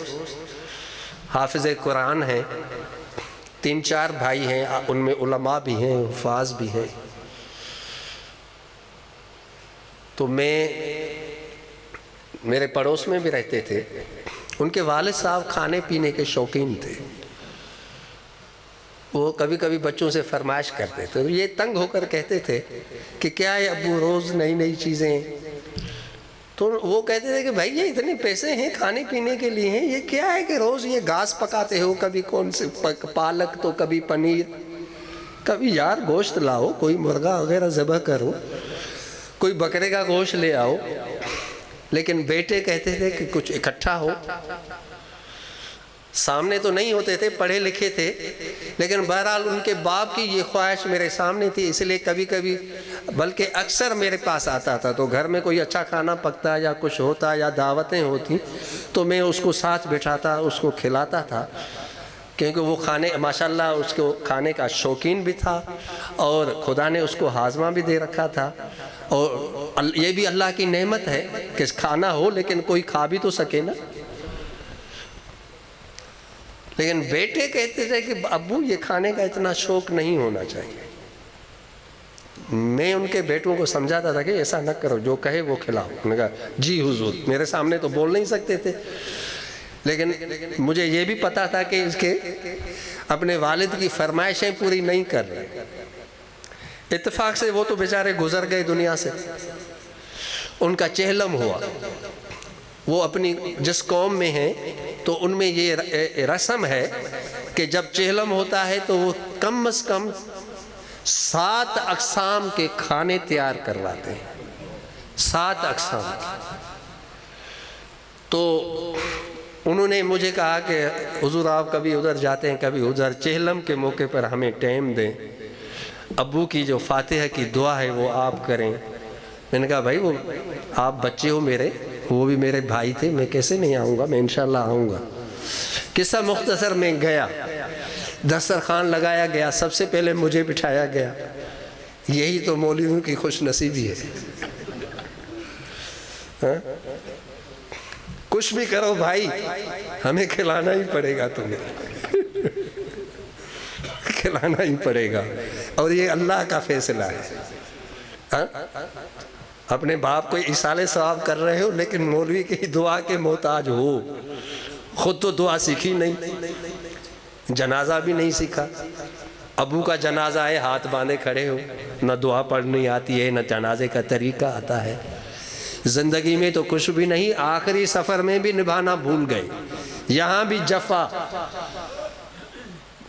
حافظ قرآن ہیں، 3-4 بھائی ہیں، ان میں علماء بھی ہیں، حفاظ بھی ہیں۔ تو میں میرے پڑوس میں بھی رہتے تھے، ان کے والد صاحب کھانے پینے کے شوقین تھے۔ وہ کبھی کبھی بچوں سے فرمائش کرتے تھے، یہ تنگ ہو کر کہتے تھے کہ کیا ہے ابو روز نئی نئی چیزیں؟ تو وہ کہتے تھے کہ بھائی یہ اتنے پیسے ہیں کھانے پینے کے لیے ہیں، یہ کیا ہے کہ روز یہ گھاس پکاتے ہو، کبھی کون سے پالک تو کبھی پنیر، کبھی یار گوشت لاؤ، کوئی مرغا وغیرہ ذبح کرو، کوئی بکرے کا گوشت لے آؤ۔ لیکن بیٹے کہتے تھے کہ کچھ اکٹھا ہو۔ سامنے تو نہیں ہوتے تھے، پڑھے لکھے تھے، لیکن بہرحال ان کے باپ کی یہ خواہش میرے سامنے تھی، اس لیے کبھی کبھی بلکہ اکثر میرے پاس آتا تھا۔ تو گھر میں کوئی اچھا کھانا پکتا یا کچھ ہوتا یا دعوتیں ہوتی تو میں اس کو ساتھ بٹھاتا، اس کو کھلاتا تھا، کیونکہ وہ ماشاءاللہ اس کو کھانے کا شوقین بھی تھا، اور خدا نے اس کو ہاضمہ بھی دے رکھا تھا۔ اور یہ بھی اللہ کی نعمت ہے کہ کھانا ہو لیکن کوئی کھا بھی تو سکے نا۔ لیکن بیٹے کہتے تھے کہ ابو یہ کھانے کا اتنا شوق نہیں ہونا چاہیے۔ میں ان کے بیٹوں کو سمجھاتا تھا کہ ایسا نہ کرو، جو کہے وہ کھلاؤ۔ انہوں نے کہا جی حضور۔ میرے سامنے تو بول نہیں سکتے تھے، لیکن مجھے یہ بھی پتا تھا کہ اس کے اپنے والد کی فرمائشیں پوری نہیں کر رہے۔ اتفاق سے وہ تو بیچارے گزر گئے دنیا سے، ان کا چہلم ہوا۔ وہ اپنی جس قوم میں ہیں تو ان میں یہ رسم ہے کہ جب چہلم ہوتا ہے تو وہ کم از کم 7 اقسام کے کھانے تیار کرواتے ہیں، 7 اقسام۔ تو انہوں نے مجھے کہا کہ حضور آپ کبھی ادھر جاتے ہیں کبھی ادھر، چہلم کے موقع پر ہمیں ٹائم دیں، ابو کی جو فاتحہ کی دعا ہے وہ آپ کریں۔ میں نے کہا بھائی وہ آپ بچے ہو میرے، وہ بھی میرے بھائی تھے، میں کیسے نہیں آؤں گا، میں انشاءاللہ آؤں گا۔ قصہ مختصر میں گیا، دسترخوان لگایا گیا، سب سے پہلے مجھے بٹھایا گیا۔ یہی تو مولویوں کی خوش نصیبی ہے۔ کچھ بھی کرو بھائی، ہمیں کھلانا ہی پڑے گا، تمہیں کھلانا ہی پڑے گا، اور یہ اللہ کا فیصلہ ہے۔ اپنے باپ کو ایصال ثواب کر رہے ہو لیکن مولوی کی دعا کے محتاج ہو۔ خود تو دعا سیکھی نہیں، جنازہ بھی نہیں سیکھا۔ ابو کا جنازہ ہے، ہاتھ باندھے کھڑے ہو، نہ دعا پڑھنی آتی ہے نہ جنازے کا طریقہ آتا ہے۔ زندگی میں تو کچھ بھی نہیں، آخری سفر میں بھی نبھانا بھول گئے، یہاں بھی جفا۔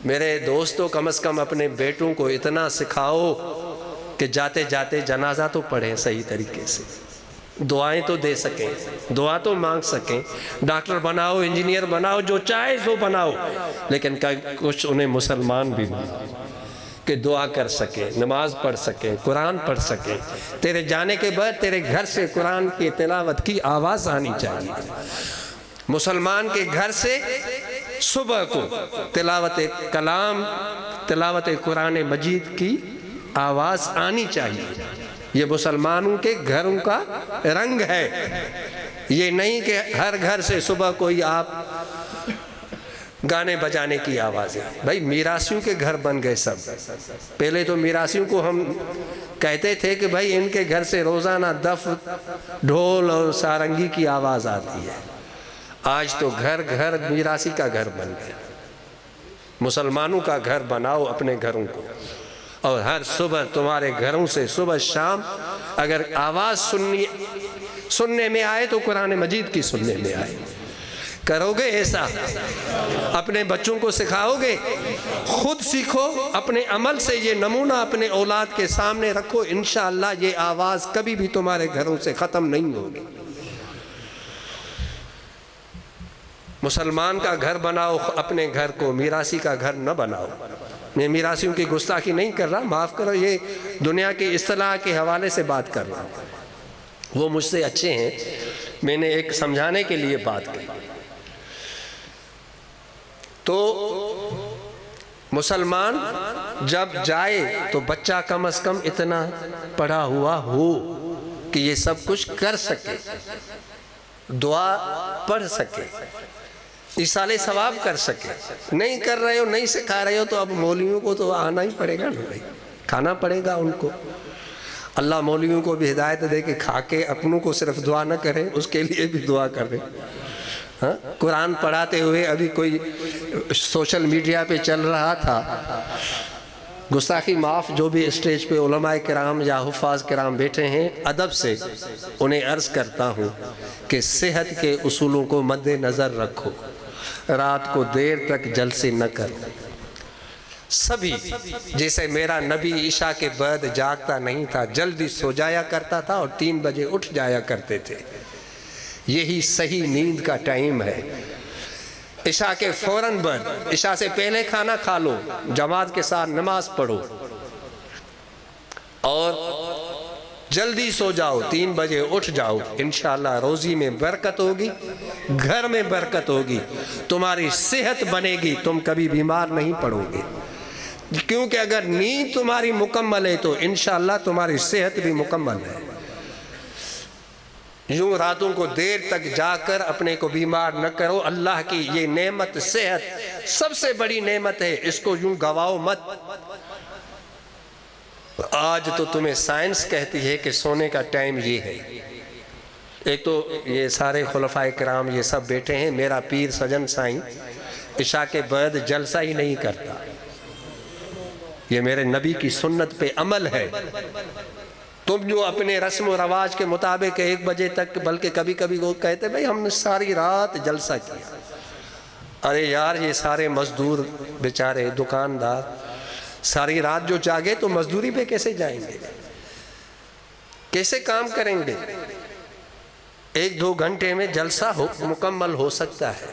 میرے دوستوں کم از کم اپنے بیٹوں کو اتنا سکھاؤ کہ جاتے جاتے جنازہ تو پڑھیں صحیح طریقے سے، دعائیں تو دے سکیں، دعا تو مانگ سکیں۔ ڈاکٹر بناؤ، انجینئر بناؤ، جو چاہے سو بناؤ، لیکن کچھ انہیں مسلمان بھی بناؤ کہ دعا کر سکیں، نماز پڑھ سکیں، قرآن پڑھ سکیں۔ تیرے جانے کے بعد تیرے گھر سے قرآن کی تلاوت کی آواز آنی چاہیے۔ مسلمان کے گھر سے صبح کو تلاوت کلام، تلاوت قرآن مجید کی آواز آنی چاہیے۔ یہ مسلمانوں کے گھروں کا رنگ ہے۔ یہ نہیں کہ ہر گھر سے صبح کوئی آپ گانے بجانے کی آوازیں۔ بھائی میراثیوں کے گھر بن گئے سب۔ پہلے تو میراثیوں کو ہم کہتے تھے کہ بھائی ان کے گھر سے روزانہ دف، ڈھول اور سارنگی کی آواز آتی ہے۔ آج تو گھر گھر میراثی کا گھر بن گیا۔ مسلمانوں کا گھر بناؤ اپنے گھروں کو، اور ہر صبح تمہارے گھروں سے صبح شام اگر آواز سننے میں آئے تو قرآن مجید کی سننے میں آئے۔ کرو گے ایسا؟ اپنے بچوں کو سکھاؤ گے؟ خود سیکھو، اپنے عمل سے یہ نمونہ اپنے اولاد کے سامنے رکھو، انشاءاللہ یہ آواز کبھی بھی تمہارے گھروں سے ختم نہیں ہوگی۔ مسلمان کا گھر بناؤ اپنے گھر کو، میراثی کا گھر نہ بناؤ۔ میں میراثیوں کی گستاخی نہیں کر رہا، معاف کرو، یہ دنیا کی اصطلاح کے حوالے سے بات کر رہا ہوں۔ وہ مجھ سے اچھے ہیں، میں نے ایک سمجھانے کے لیے بات کی۔ تو مسلمان جب جائے تو بچہ کم از کم اتنا پڑھا ہوا ہو کہ یہ سب کچھ کر سکے، دعا پڑھ سکے، ایصال ثواب کر سکے۔ نہیں کر رہے ہو، نہیں سکھا رہے ہو تو اب مولویوں کو تو آنا ہی پڑے گا نا بھائی، کھانا پڑے گا ان کو۔ اللہ مولویوں کو بھی ہدایت دے کہ کھا کے اپنوں کو صرف دعا نہ کریں، اس کے لیے بھی دعا کریں۔ قرآن پڑھاتے ہوئے ابھی کوئی سوشل میڈیا پہ چل رہا تھا، گستاخی معاف، جو بھی اسٹیج پہ علماء کرام یا حفاظ کرام بیٹھے ہیں، ادب سے انہیں عرض کرتا ہوں کہ صحت کے اصولوں کو مد نظر رکھو، رات کو دیر تک جلسے نہ کرو۔ سبھی، جیسے میرا نبی عشاء کے بعد جاگتا نہیں تھا، جلدی سو جایا کرتا تھا اور 3 بجے اٹھ جایا کرتے تھے۔ یہی صحیح نیند کا ٹائم ہے۔ عشاء کے فوراً بعد، عشاء سے پہلے کھانا کھا لو، جماعت کے ساتھ نماز پڑھو اور جلدی سو جاؤ، 3 بجے اٹھ جاؤ۔ انشاءاللہ روزی میں برکت ہوگی، گھر میں برکت ہوگی، تمہاری صحت بنے گی، تم کبھی بیمار نہیں پڑو گے۔ کیونکہ اگر نیند تمہاری مکمل ہے تو انشاءاللہ تمہاری صحت بھی مکمل ہے۔ یوں راتوں کو دیر تک جا کر اپنے کو بیمار نہ کرو۔ اللہ کی یہ نعمت صحت سب سے بڑی نعمت ہے، اس کو یوں گواؤ مت۔ آج تو تمہیں سائنس کہتی ہے کہ سونے کا ٹائم یہ ہے۔ ایک تو یہ سارے خلفائے کرام یہ سب بیٹھے ہیں، میرا پیر سجن سائیں عشاء کے بعد جلسہ ہی نہیں کرتا، یہ میرے نبی کی سنت پہ عمل ہے۔ تم جو اپنے رسم و رواج کے مطابق 1 بجے تک، بلکہ کبھی کبھی وہ کہتے بھئی ہم نے ساری رات جلسہ کیا۔ ارے یار، یہ سارے مزدور بیچارے دکاندار ساری رات جو جاگے تو مزدوری پہ کیسے جائیں گے، کیسے کام کریں گے؟ 1-2 گھنٹے میں جلسہ مکمل ہو سکتا ہے،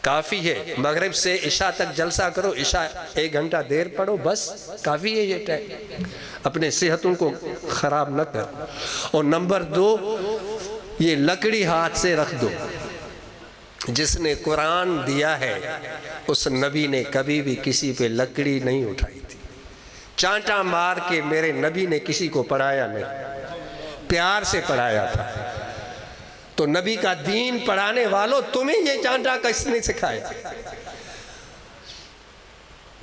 کافی ہے۔ مغرب سے عشاء تک جلسہ کرو، عشاء 1 گھنٹہ دیر پڑھو، بس کافی ہے یہ ٹائم۔ اپنے صحتوں کو خراب نہ کر۔ اور نمبر 2، یہ لکڑی ہاتھ سے رکھ دو۔ جس نے قرآن دیا ہے اس نبی نے کبھی بھی کسی پہ لکڑی نہیں اٹھائی تھی، چانٹا مار کے میرے نبی نے کسی کو پڑھایا نہیں، پیار سے پڑھایا تھا۔ تو نبی کا دین پڑھانے والوں، تمہیں یہ چانٹا کس نے سکھایا؟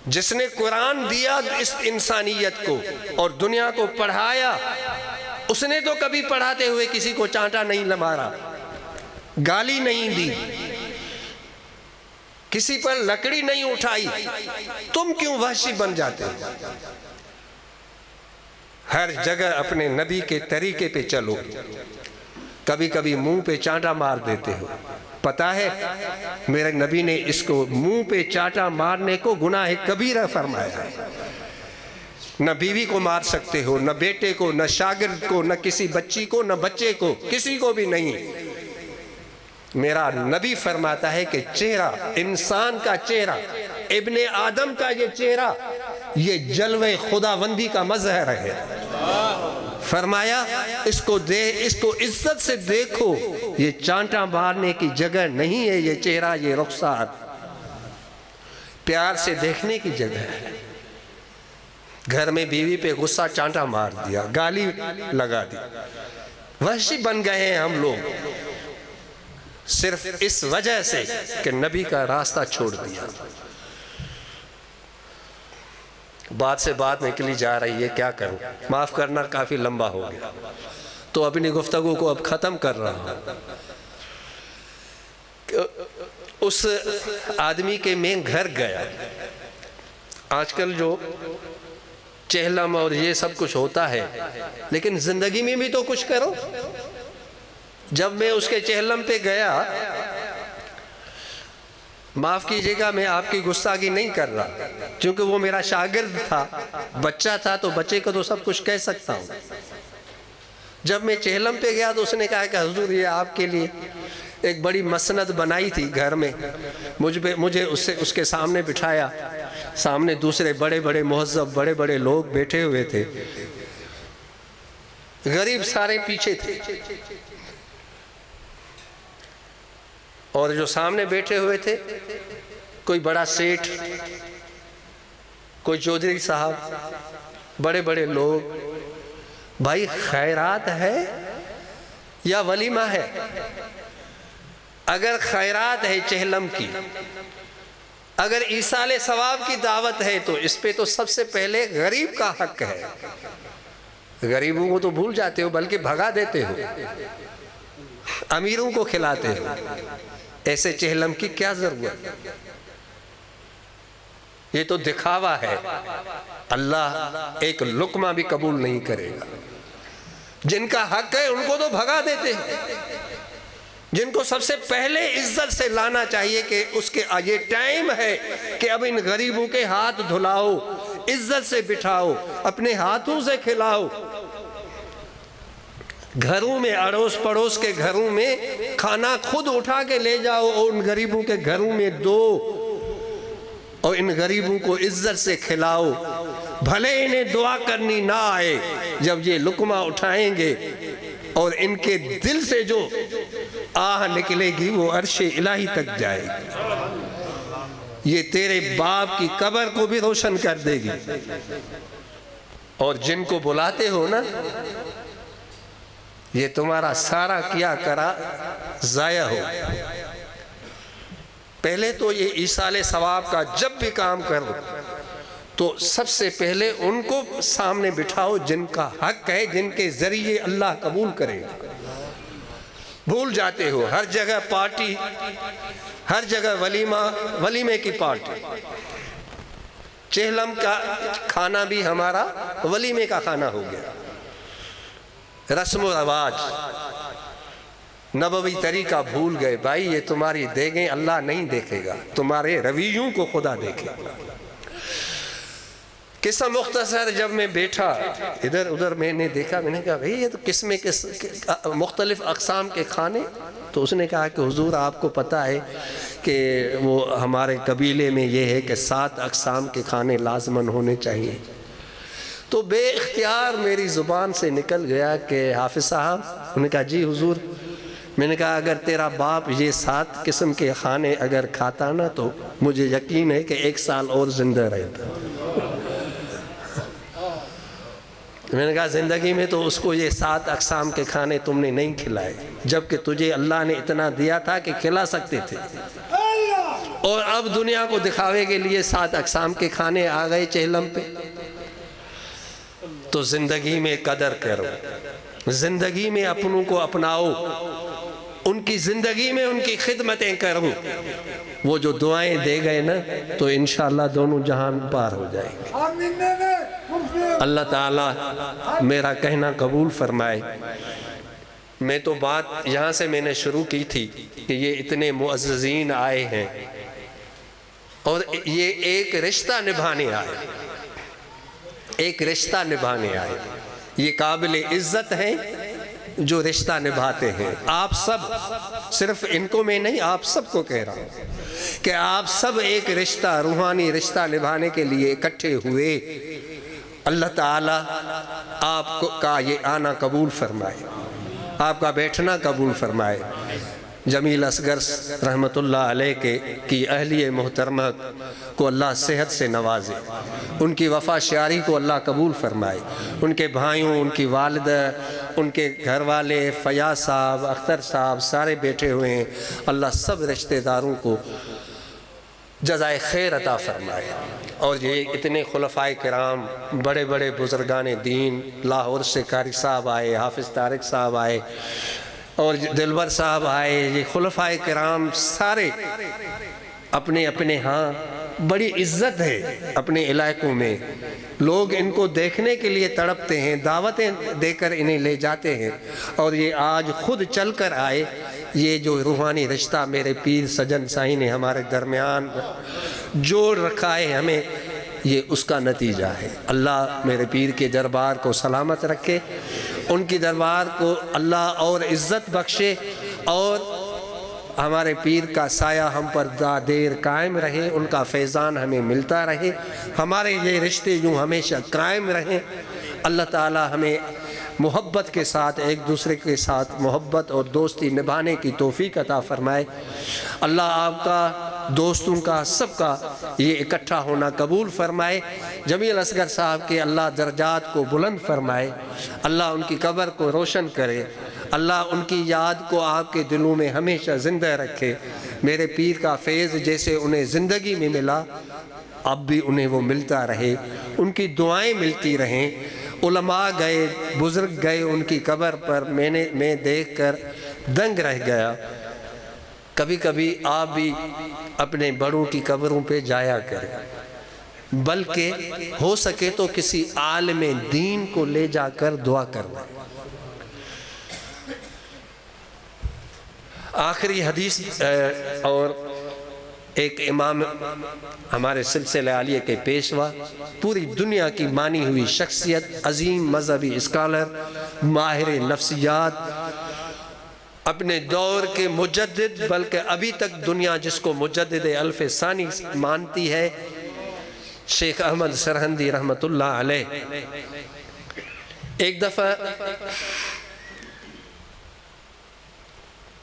جس نے قرآن دیا اس انسانیت کو اور دنیا کو پڑھایا، اس نے تو کبھی پڑھاتے ہوئے کسی کو چانٹا نہیں مارا، گالی نہیں دی، کسی پر لکڑی نہیں اٹھائی۔ تم کیوں وحشی بن جاتے ہو؟ ہر جگہ اپنے نبی کے طریقے پہ چلو۔ کبھی کبھی منہ پہ چانٹا مار دیتے ہو، پتہ ہے میرے نبی نے اس کو منہ پہ چانٹا مارنے کو گناہ کبیرہ فرمایا ہے۔ نہ بیوی کو مار سکتے ہو، نہ بیٹے کو، نہ شاگرد کو، نہ کسی بچی کو، نہ بچے کو، کسی کو بھی نہیں۔ میرا نبی فرماتا ہے کہ چہرہ، انسان کا چہرہ، ابن آدم کا یہ چہرہ، یہ جلوہ خداوندی کا مظہر ہے۔ فرمایا اس کو عزت سے دیکھو، یہ چانٹا مارنے کی جگہ نہیں ہے، یہ چہرہ، یہ رخسار پیار سے دیکھنے کی جگہ ہے۔ گھر میں بیوی پہ غصہ چانٹا مار دیا، گالی لگا دی، وحشی بن گئے ہیں ہم لوگ، صرف اس وجہ سے کہ نبی کا راستہ چھوڑ دیا۔ بات سے بات نکلی جا رہی ہے، کیا کروں، معاف کرنا کافی لمبا ہو گیا، تو اپنی گفتگو کو اب ختم کر رہا ہوں۔ اس آدمی کے میں گھر گیا، آج کل جو چہلم اور یہ سب کچھ ہوتا ہے، لیکن زندگی میں بھی تو کچھ کرو۔ جب میں اس کے چہلم پہ گیا، معاف کیجئے گا میں آپ کی گستاخی نہیں کر رہا، کیونکہ وہ میرا شاگرد تھا، بچہ تھا تو بچے کو تو سب کچھ کہہ سکتا ہوں۔ جب میں چہلم پہ گیا تو اس نے کہا کہ حضور یہ آپ کے لیے ایک بڑی مسند بنائی تھی گھر میں، مجھے اس کے سامنے بٹھایا، سامنے دوسرے بڑے بڑے مہذب بڑے بڑے لوگ بیٹھے ہوئے تھے، غریب سارے پیچھے تھے، اور جو سامنے بیٹھے ہوئے تھے کوئی بڑا سیٹھ، کوئی چودھری صاحب، بڑے بڑے لوگ۔ بھائی خیرات ہے یا ولیمہ ہے؟ اگر خیرات ہے چہلم کی، اگر ایصال ثواب کی دعوت ہے تو اس پہ تو سب سے پہلے غریب کا حق ہے۔ غریبوں کو تو بھول جاتے ہو بلکہ بھگا دیتے ہو، امیروں کو کھلاتے ہو، ایسے چہلم کی کیا ضرورت؟ یہ تو دکھاوا ہے، اللہ ایک لقمہ بھی قبول نہیں کرے گا۔ جن کا حق ہے ان کو تو بھگا دیتے ہیں، جن کو سب سے پہلے عزت سے لانا چاہیے کہ اس کے یہ ٹائم ہے کہ اب ان غریبوں کے ہاتھ دھلاؤ، عزت سے بٹھاؤ، اپنے ہاتھوں سے کھلاؤ، گھروں میں اڑوس پڑوس کے گھروں میں کھانا خود اٹھا کے لے جاؤ اور ان غریبوں کے گھروں میں دو اور ان غریبوں کو عزت سے کھلاؤ، بھلے انہیں دعا کرنی نہ آئے، جب یہ لقمہ اٹھائیں گے اور ان کے دل سے جو آہ نکلے گی وہ عرش الہی تک جائے گی، یہ تیرے باپ کی قبر کو بھی روشن کر دے گی۔ اور جن کو بلاتے ہو نا، یہ تمہارا سارا کیا کرا ضائع ہو۔ پہلے تو یہ ایصال ثواب کا جب بھی کام کرو تو سب سے پہلے ان کو سامنے بٹھاؤ جن کا حق ہے، جن کے ذریعے اللہ قبول کرے گا۔ بھول جاتے ہو، ہر جگہ پارٹی، ہر جگہ ولیمے کی پارٹی، چہلم کا کھانا بھی ہمارا ولیمے کا کھانا ہو گیا، رسم و رواج، نبوی طریقہ بھول گئے۔ بھائی یہ تمہاری دیگیں اللہ نہیں دیکھے گا، تمہارے رویوں کو خدا دیکھے گا۔ قصہ مختصر، جب میں بیٹھا ادھر ادھر میں نے دیکھا، میں نے کہا بھئی یہ تو مختلف اقسام کے کھانے، تو اس نے کہا کہ حضور آپ کو پتہ ہے کہ وہ ہمارے قبیلے میں یہ ہے کہ 7 اقسام کے کھانے لازماً ہونے چاہیے۔ تو بے اختیار میری زبان سے نکل گیا کہ حافظ صاحب، انہوں نے کہا جی حضور، میں نے کہا اگر تیرا باپ یہ 7 قسم کے کھانے اگر کھاتا نا تو مجھے یقین ہے کہ 1 سال اور زندہ رہتا۔ میں نے کہا زندگی میں تو اس کو یہ 7 اقسام کے کھانے تم نے نہیں کھلائے، جبکہ تجھے اللہ نے اتنا دیا تھا کہ کھلا سکتے تھے، اور اب دنیا کو دکھاوے کے لیے 7 اقسام کے کھانے آ گئے چہلم پہ۔ تو زندگی میں قدر کرو، زندگی میں اپنوں کو اپناؤ، ان کی زندگی میں ان کی خدمتیں کرو، وہ جو دعائیں دے گئے نا تو انشاءاللہ دونوں جہان پار ہو جائیں گے۔ اللہ تعالیٰ میرا کہنا قبول فرمائے۔ میں تو بات یہاں سے میں نے شروع کی تھی کہ یہ اتنے معززین آئے ہیں اور یہ ایک رشتہ نبھانے آئے، ایک رشتہ نبھانے آئے، یہ قابل عزت ہیں جو رشتہ نبھاتے ہیں۔ آپ سب، صرف ان کو میں نہیں، آپ سب کو کہہ رہا ہوں کہ آپ سب ایک رشتہ، روحانی رشتہ نبھانے کے لیے اکٹھے ہوئے۔ اللہ تعالیٰ آپ کا یہ آنا قبول فرمائے، آپ کا بیٹھنا قبول فرمائے۔ جمیل اصغر رحمت اللہ علیہ کی اہلیہ محترمہ کو اللہ صحت سے نوازے، ان کی وفا شیاری کو اللہ قبول فرمائے، ان کے بھائیوں، ان کی والدہ، ان کے گھر والے، فیاض صاحب، اختر صاحب، سارے بیٹھے ہوئے ہیں، اللہ سب رشتہ داروں کو جزائے خیر عطا فرمائے۔ اور یہ اتنے خلفائے کرام، بڑے بڑے بزرگان دین، لاہور سے قاری صاحب آئے، حافظ طارق صاحب آئے اور دلبر صاحب آئے، یہ خلفائے کرام سارے اپنے اپنے ہاں بڑی عزت ہے اپنے علاقوں میں، لوگ ان کو دیکھنے کے لیے تڑپتے ہیں، دعوتیں دے کر انہیں لے جاتے ہیں، اور یہ آج خود چل کر آئے۔ یہ جو روحانی رشتہ میرے پیر سجن سائی نے ہمارے درمیان جوڑ رکھا ہے ہمیں، یہ اس کا نتیجہ ہے۔ اللہ میرے پیر کے دربار کو سلامت رکھے، ان کی دربار کو اللہ اور عزت بخشے، اور ہمارے پیر کا سایہ ہم پر دیر قائم رہے، ان کا فیضان ہمیں ملتا رہے، ہمارے یہ رشتے یوں ہمیشہ قائم رہیں۔ اللہ تعالی ہمیں محبت کے ساتھ، ایک دوسرے کے ساتھ محبت اور دوستی نبھانے کی توفیق عطا فرمائے۔ اللہ آپ کا، دوستوں کا، سب کا یہ اکٹھا ہونا قبول فرمائے۔ جمیل اصغر صاحب کے اللہ درجات کو بلند فرمائے، اللہ ان کی قبر کو روشن کرے، اللہ ان کی یاد کو آپ کے دلوں میں ہمیشہ زندہ رکھے۔ میرے پیر کا فیض جیسے انہیں زندگی میں ملا، اب بھی انہیں وہ ملتا رہے، ان کی دعائیں ملتی رہیں، علماء گئے، بزرگ گئے ان کی قبر پر، میں دیکھ کر دنگ رہ گیا۔ کبھی کبھی آپ بھی اپنے بڑوں کی قبروں پہ جایا کریں، بلکہ ہو سکے تو کسی عالم دین کو لے جا کر دعا کرنا۔ آخری حدیث اور ایک امام ہمارے سلسلہ عالیہ کے پیشوا، پوری دنیا کی مانی ہوئی شخصیت، عظیم مذہبی اسکالر، ماہر نفسیات، اپنے دور کے مجدد، بلکہ ابھی تک دنیا جس کو مجدد الف ثانی مانتی ہے، شیخ احمد سرہندی رحمت اللہ علیہ، ایک دفعہ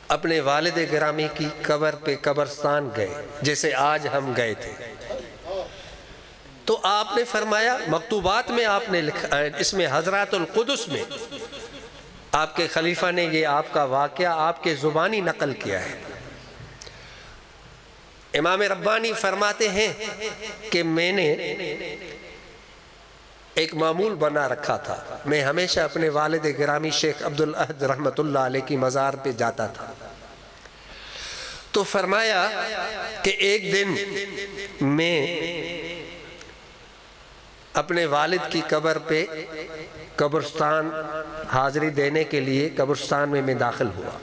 اپنے والد گرامی کی قبر پہ قبرستان گئے، جیسے آج ہم گئے تھے۔ تو آپ نے فرمایا، مکتوبات میں آپ نے لکھا، اس میں حضرات القدس میں آپ کے خلیفہ نے یہ آپ کا واقعہ آپ کے زبانی نقل کیا ہے۔ امام ربانی فرماتے ہیں کہ میں نے ایک معمول بنا رکھا تھا، میں ہمیشہ اپنے والد گرامی شیخ عبدالاحد رحمت اللہ علیہ کی مزار پہ جاتا تھا۔ تو فرمایا کہ ایک دن میں اپنے والد کی قبر پہ قبرستان حاضری دینے کے لیے قبرستان میں داخل ہوا۔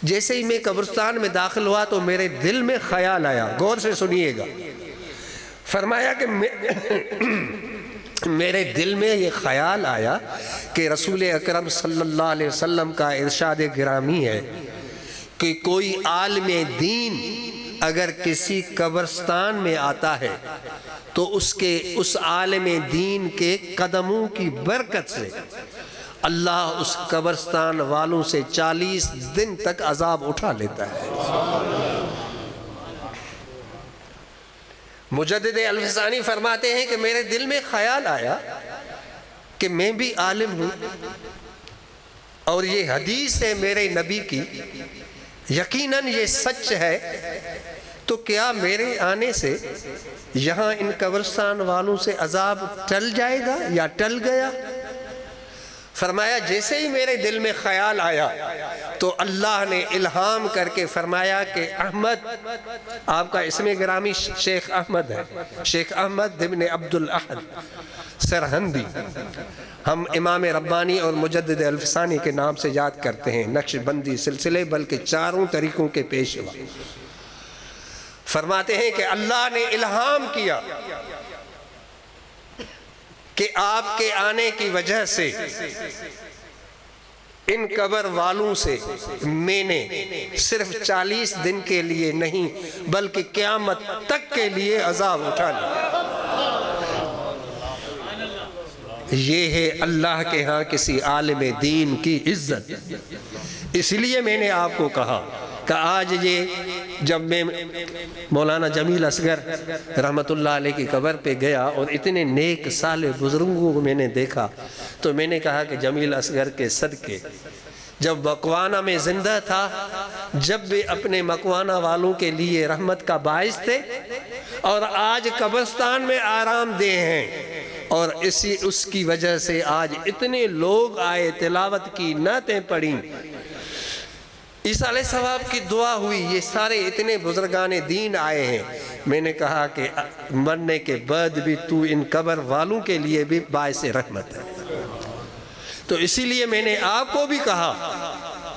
جیسے ہی میں قبرستان میں داخل ہوا تو میرے دل میں خیال آیا، غور سے سنیے گا۔ فرمایا کہ میرے دل میں یہ خیال آیا کہ رسول اکرم صلی اللہ علیہ وسلم کا ارشاد گرامی ہے کہ کوئی عالم دین اگر کسی قبرستان میں آتا ہے تو اس عالم دین کے قدموں کی برکت سے اللہ اس قبرستان والوں سے 40 دن تک عذاب اٹھا لیتا ہے۔ مجدد الفسانی فرماتے ہیں کہ میرے دل میں خیال آیا کہ میں بھی عالم ہوں اور یہ حدیث ہے میرے نبی کی، یقیناً یہ سچ ہے، تو کیا میرے آنے سے یہاں ان قبرستان والوں سے عذاب ٹل جائے گا یا ٹل گیا؟ فرمایا جیسے ہی میرے دل میں خیال آیا تو اللہ نے الہام کر کے فرمایا کہ احمد، آپ کا اسم گرامی شیخ احمد ہے، شیخ احمد ابن عبدالاحد سرہندی، ہم امام ربانی اور مجدد الفسانی کے نام سے یاد کرتے ہیں، نقش بندی سلسلے بلکہ چاروں طریقوں کے پیشوا۔ فرماتے ہیں کہ اللہ نے الہام کیا کہ آپ کے آنے کی وجہ سے ان قبر والوں سے میں نے صرف 40 دن کے لیے نہیں بلکہ قیامت تک کے لیے عذاب اٹھا لیا۔ یہ ہے اللہ کے ہاں کسی عالم دین کی عزت۔ اس لیے میں نے آپ کو کہا کہ آج یہ جب میں مولانا جمیل اصغر رحمت اللہ علیہ کی قبر پہ گیا اور اتنے نیک صالح بزرگوں کو میں نے دیکھا تو میں نے کہا کہ جمیل اصغر کے صدقے جب مکوانہ میں زندہ تھا، جب بھی اپنے مکوانہ والوں کے لیے رحمت کا باعث تھے، اور آج قبرستان میں آرام دہ ہیں، اور اس کی وجہ سے آج اتنے لوگ آئے، تلاوت کی، نعتیں پڑھیں، ایصال ثواب کی دعا ہوئی، یہ سارے اتنے بزرگان دین آئے ہیں۔ میں نے کہا کہ مرنے کے بعد بھی تو ان قبر والوں کے لیے بھی باعث رحمت ہے۔ تو اسی لیے میں نے آپ کو بھی کہا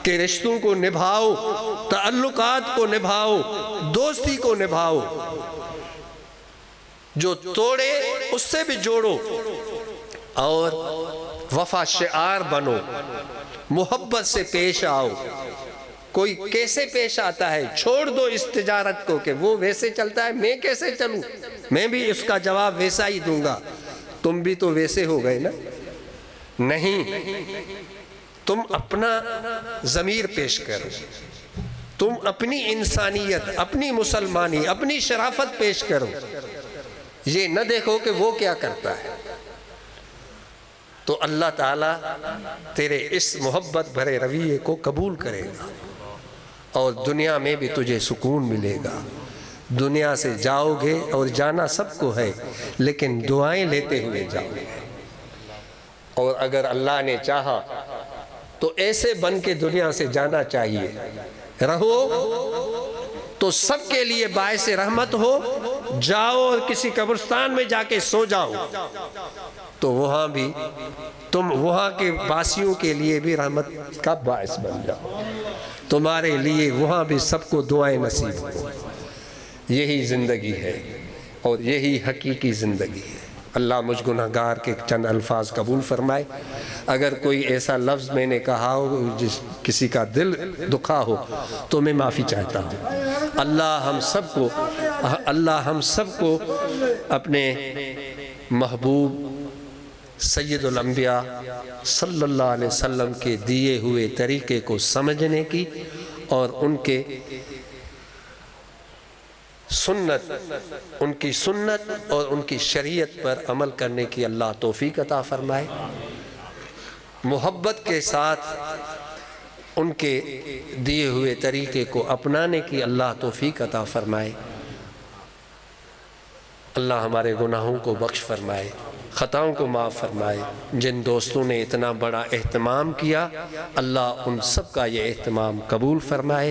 کہ رشتوں کو نبھاؤ، تعلقات کو نبھاؤ، دوستی کو نبھاؤ، جو توڑے اس سے بھی جوڑو، اور وفا شعار بنو، محبت سے پیش آؤ۔ کوئی کیسے پیش آتا ہے، چھوڑ دو اس تجارت کو کہ وہ ویسے چلتا ہے، میں کیسے چلوں، میں بھی اس کا جواب ویسا ہی دوں گا، تم بھی تو ویسے ہو گئے نا۔ نہیں، تم اپنا ضمیر پیش کرو، تم اپنی انسانیت، اپنی مسلمانی، اپنی شرافت پیش کرو، یہ نہ دیکھو کہ وہ کیا کرتا ہے۔ تو اللہ تعالیٰ تیرے اس محبت بھرے رویے کو قبول کرے گا، اور دنیا میں بھی تجھے سکون ملے گا۔ دنیا سے جاؤ گے اور جانا سب کو ہے، لیکن دعائیں لیتے ہوئے جاؤ گے۔ اور اگر اللہ نے چاہا تو ایسے بن کے دنیا سے جانا چاہیے، رہو تو سب کے لیے باعث رحمت ہو، جاؤ اور کسی قبرستان میں جا کے سو جاؤ تو وہاں بھی تم وہاں کے باسیوں کے لیے بھی رحمت کا باعث بن جاؤ، تمہارے لیے وہاں بھی سب کو دعائیں نصیب ہو۔ یہی زندگی ہے اور یہی حقیقی زندگی ہے۔ اللہ مجھ گناہگار کے چند الفاظ قبول فرمائے۔ اگر کوئی ایسا لفظ میں نے کہا ہو جس کسی کا دل دکھا ہو تو میں معافی چاہتا ہوں۔ اللہ ہم سب کو اپنے محبوب سید الانبیاء صلی اللہ علیہ وسلم کے دیے ہوئے طریقے کو سمجھنے کی اور ان کی سنت اور ان کی شریعت پر عمل کرنے کی اللہ توفیق عطا فرمائے، محبت کے ساتھ ان کے دیے ہوئے طریقے کو اپنانے کی اللہ توفیق عطا فرمائے۔ اللہ ہمارے گناہوں کو بخش فرمائے، خطاؤں کو معاف فرمائے۔ جن دوستوں نے اتنا بڑا اہتمام کیا اللہ ان سب کا یہ اہتمام قبول فرمائے۔